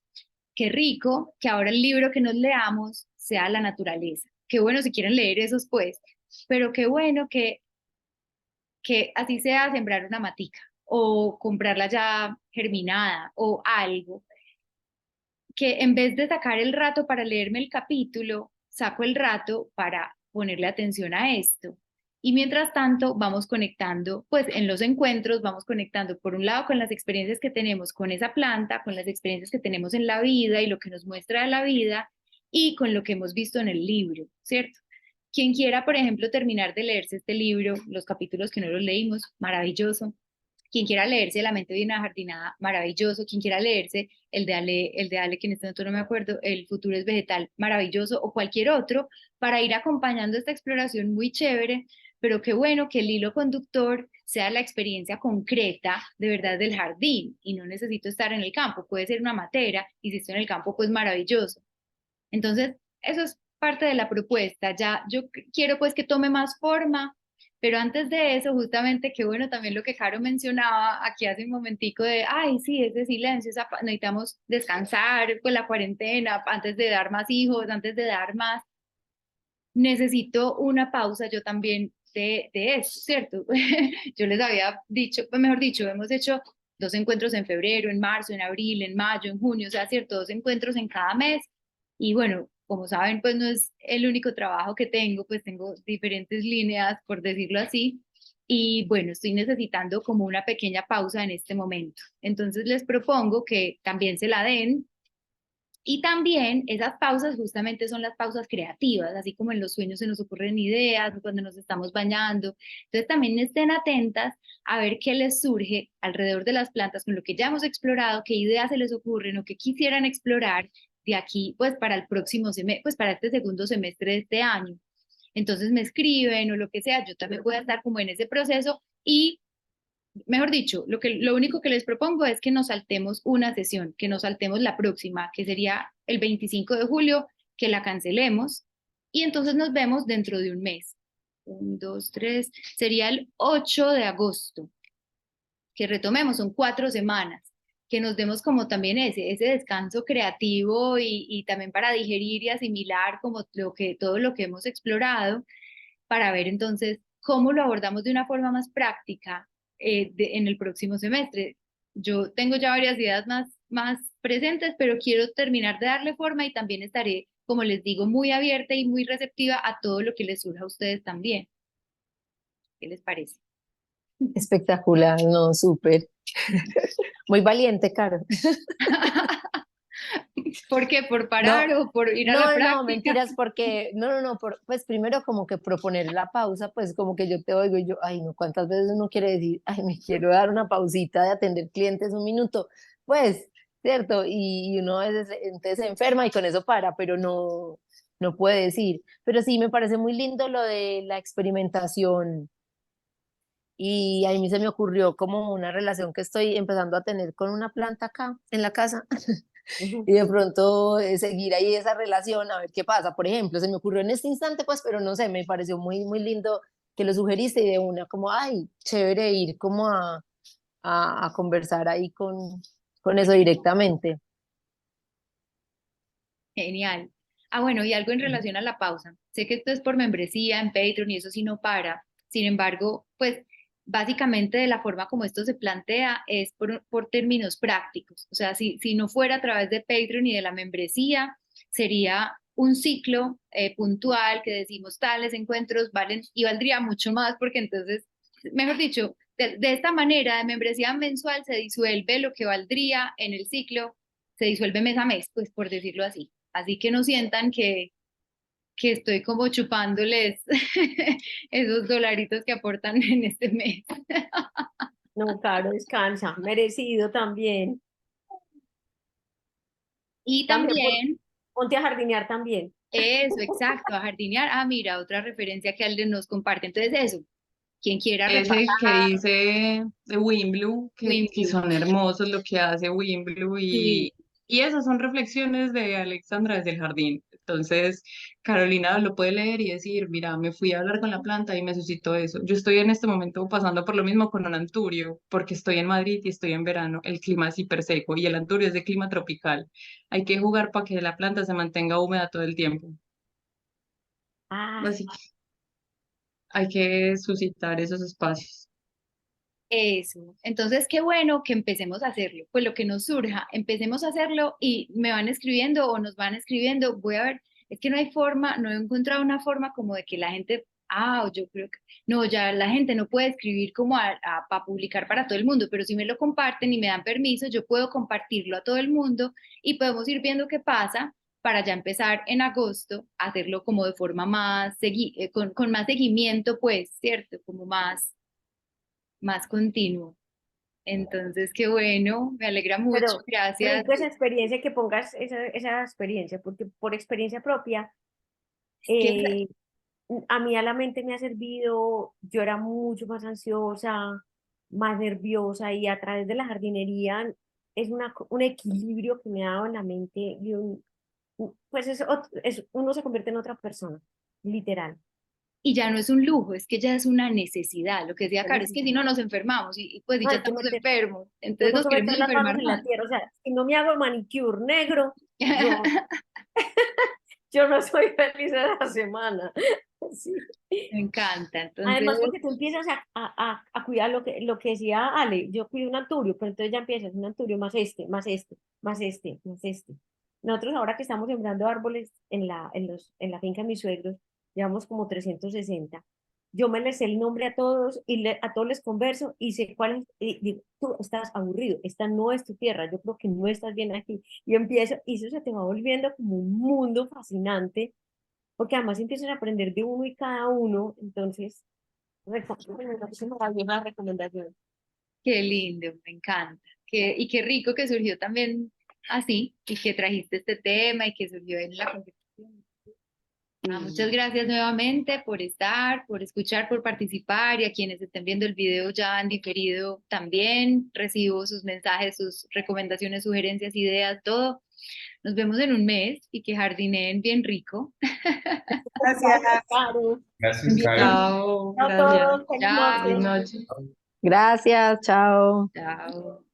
qué rico que ahora el libro que nos leamos sea la naturaleza. Qué bueno si quieren leer esos, pues, pero qué bueno que así sea sembrar una matica o comprarla ya germinada o algo, que en vez de sacar el rato para leerme el capítulo, saco el rato para ponerle atención a esto. Y mientras tanto, vamos conectando, pues en los encuentros, vamos conectando por un lado con las experiencias que tenemos con esa planta, con las experiencias que tenemos en la vida y lo que nos muestra de la vida, y con lo que hemos visto en el libro, ¿cierto? Quien quiera, por ejemplo, terminar de leerse este libro, los capítulos que no los leímos, maravilloso. Quien quiera leerse La mente bien ajardinada, maravilloso. Quien quiera leerse el de Ale, que en este momento no me acuerdo, El futuro es vegetal, maravilloso, o cualquier otro, para ir acompañando esta exploración muy chévere, pero qué bueno que el hilo conductor sea la experiencia concreta de verdad del jardín, y no necesito estar en el campo, puede ser una matera, y si estoy en el campo, pues maravilloso. Entonces, eso es parte de la propuesta. Ya yo quiero pues que tome más forma, pero antes de eso, justamente, qué bueno también lo que Caro mencionaba aquí hace un momentico de, ay, sí, ese silencio, necesitamos descansar, pues la cuarentena, antes de dar más hijos, antes de dar más, necesito una pausa yo también de eso, ¿cierto? Yo les había dicho, pues mejor dicho, hemos hecho 2 encuentros en febrero, en marzo, en abril, en mayo, en junio, o sea, ¿cierto? 2 encuentros en cada mes. Y bueno, como saben, pues no es el único trabajo que tengo, pues tengo diferentes líneas, por decirlo así. Y bueno, estoy necesitando como una pequeña pausa en este momento. Entonces les propongo que también se la den, y también esas pausas justamente son las pausas creativas, así como en los sueños se nos ocurren ideas, cuando nos estamos bañando. Entonces también estén atentas a ver qué les surge alrededor de las plantas con lo que ya hemos explorado, qué ideas se les ocurren o qué quisieran explorar de aquí, pues para el próximo semestre, pues para este segundo semestre de este año. Entonces me escriben o lo que sea, yo también voy a estar como en ese proceso. Y mejor dicho, lo único que les propongo es que nos saltemos una sesión, que nos saltemos la próxima, que sería el 25 de julio, que la cancelemos y entonces nos vemos dentro de un mes. 1, 2, 3, sería el 8 de agosto, que retomemos, son 4 semanas, que nos demos como también ese descanso creativo y también para digerir y asimilar como todo lo que hemos explorado, para ver entonces cómo lo abordamos de una forma más práctica en el próximo semestre. Yo tengo ya varias ideas más presentes, pero quiero terminar de darle forma y también estaré, como les digo, muy abierta y muy receptiva a todo lo que les surja a ustedes también. ¿Qué les parece? Espectacular, no, súper. Muy valiente, Caro. ¿Por qué? ¿Por No, parar o por ir a la no, práctica? mentiras, porque, no, pues primero como que proponer la pausa, pues como que yo te oigo y yo, ay, no, ¿cuántas veces uno quiere decir, ay, me quiero dar una pausita de atender clientes un minuto? Pues, ¿cierto? Y uno a veces entonces se enferma y con eso para, pero no puede decir. Pero sí, me parece muy lindo lo de la experimentación. Y a mí se me ocurrió como una relación que estoy empezando a tener con una planta acá en la casa. Ujú. Y de pronto seguir ahí esa relación a ver qué pasa. Por ejemplo, se me ocurrió en este instante, pues, pero no sé, me pareció muy lindo que lo sugeriste y de una, como, ay, chévere ir como a conversar ahí con eso directamente. Genial. Ah, bueno, y algo en Ujú. relación a la pausa. Sé que esto es por membresía en Patreon y eso sí no para. Sin embargo, pues básicamente de la forma como esto se plantea es por términos prácticos. O sea, si no fuera a través de Patreon y de la membresía, sería un ciclo puntual que decimos tales encuentros valen y valdría mucho más porque entonces, mejor dicho, de esta manera de membresía mensual se disuelve lo que valdría en el ciclo, se disuelve mes a mes, pues por decirlo así. Así que no sientan que estoy como chupándoles esos dolaritos que aportan en este mes. No, Caro, descansa, merecido también. Y También también, ponte a jardinear también. eso, exacto, a jardinear. Ah, mira, otra referencia que alguien nos comparte. Entonces, eso, quien quiera Ese que repasar, dice de Wimblu, que Wimbledon. son hermosos lo que hace Wimblu Sí, y esas son reflexiones de Alexandra desde el jardín. Entonces, Carolina lo puede leer y decir, mira, me fui a hablar con la planta y me suscitó eso. Yo estoy en este momento pasando por lo mismo con un anturio, porque estoy en Madrid y estoy en verano, el clima es hiper seco y el anturio es de clima tropical. Hay que jugar para que la planta se mantenga húmeda todo el tiempo. Ah, Así que hay que suscitar esos espacios. Eso. Entonces, qué bueno que empecemos a hacerlo. Pues lo que nos surja, empecemos a hacerlo y me van escribiendo o nos van escribiendo. Voy a ver, es que no hay forma, no he encontrado una forma como de que la gente, yo creo que, no, ya la gente no puede escribir como para publicar para todo el mundo, pero si me lo comparten y me dan permiso, yo puedo compartirlo a todo el mundo y podemos ir viendo qué pasa para ya empezar en agosto a hacerlo como de forma más, con más seguimiento, pues, ¿cierto? Como más continuo. Entonces, qué bueno, me alegra mucho, pero gracias. rico esa experiencia, que pongas esa experiencia, porque por experiencia propia, Es que a mí a la mente me ha servido. Yo era mucho más ansiosa, más nerviosa, y a través de la jardinería es un equilibrio que me ha dado en la mente, y pues uno se convierte en otra persona, literal. y ya no es un lujo, es que ya es una necesidad. Lo que decía La Caro es que si necesidad. no nos enfermamos y pues No, ya hay que estamos meter, enfermos, yo entonces nos tengo que queremos meter las manos enfermar en la más. tierra. O sea, si no me hago manicure negro, yo, yo no soy feliz de la semana. Sí. Me encanta, entonces, Además, porque tú empiezas a cuidar lo que decía Ale. Yo cuido un anturio, pero entonces ya empiezas un anturio más este, más este, más este, más este. Nosotros, ahora que estamos sembrando árboles en la finca de mis suegros, llevamos como 360. Yo me les sé el nombre a todos, y a todos les converso y sé cuál es. Y digo, tú estás aburrido, esta no es tu tierra, yo creo que no estás bien aquí. Y empiezo, y eso se te va volviendo como un mundo fascinante, porque además empiezas a aprender de uno y cada uno. Entonces, una recomendación. qué lindo, me encanta. Y qué rico que surgió también así y que trajiste este tema y que surgió en la conversación. Muchas gracias nuevamente por estar, por escuchar, por participar, y a quienes estén viendo el video ya han diferido también. Recibo sus mensajes, sus recomendaciones, sugerencias, ideas, todo. Nos vemos en un mes y que jardineen bien rico. Gracias. Caro. Gracias, Caro. Chao, Chao a gracias. todos, feliz Chao, Feliz noche. noche. Gracias, chao. chao.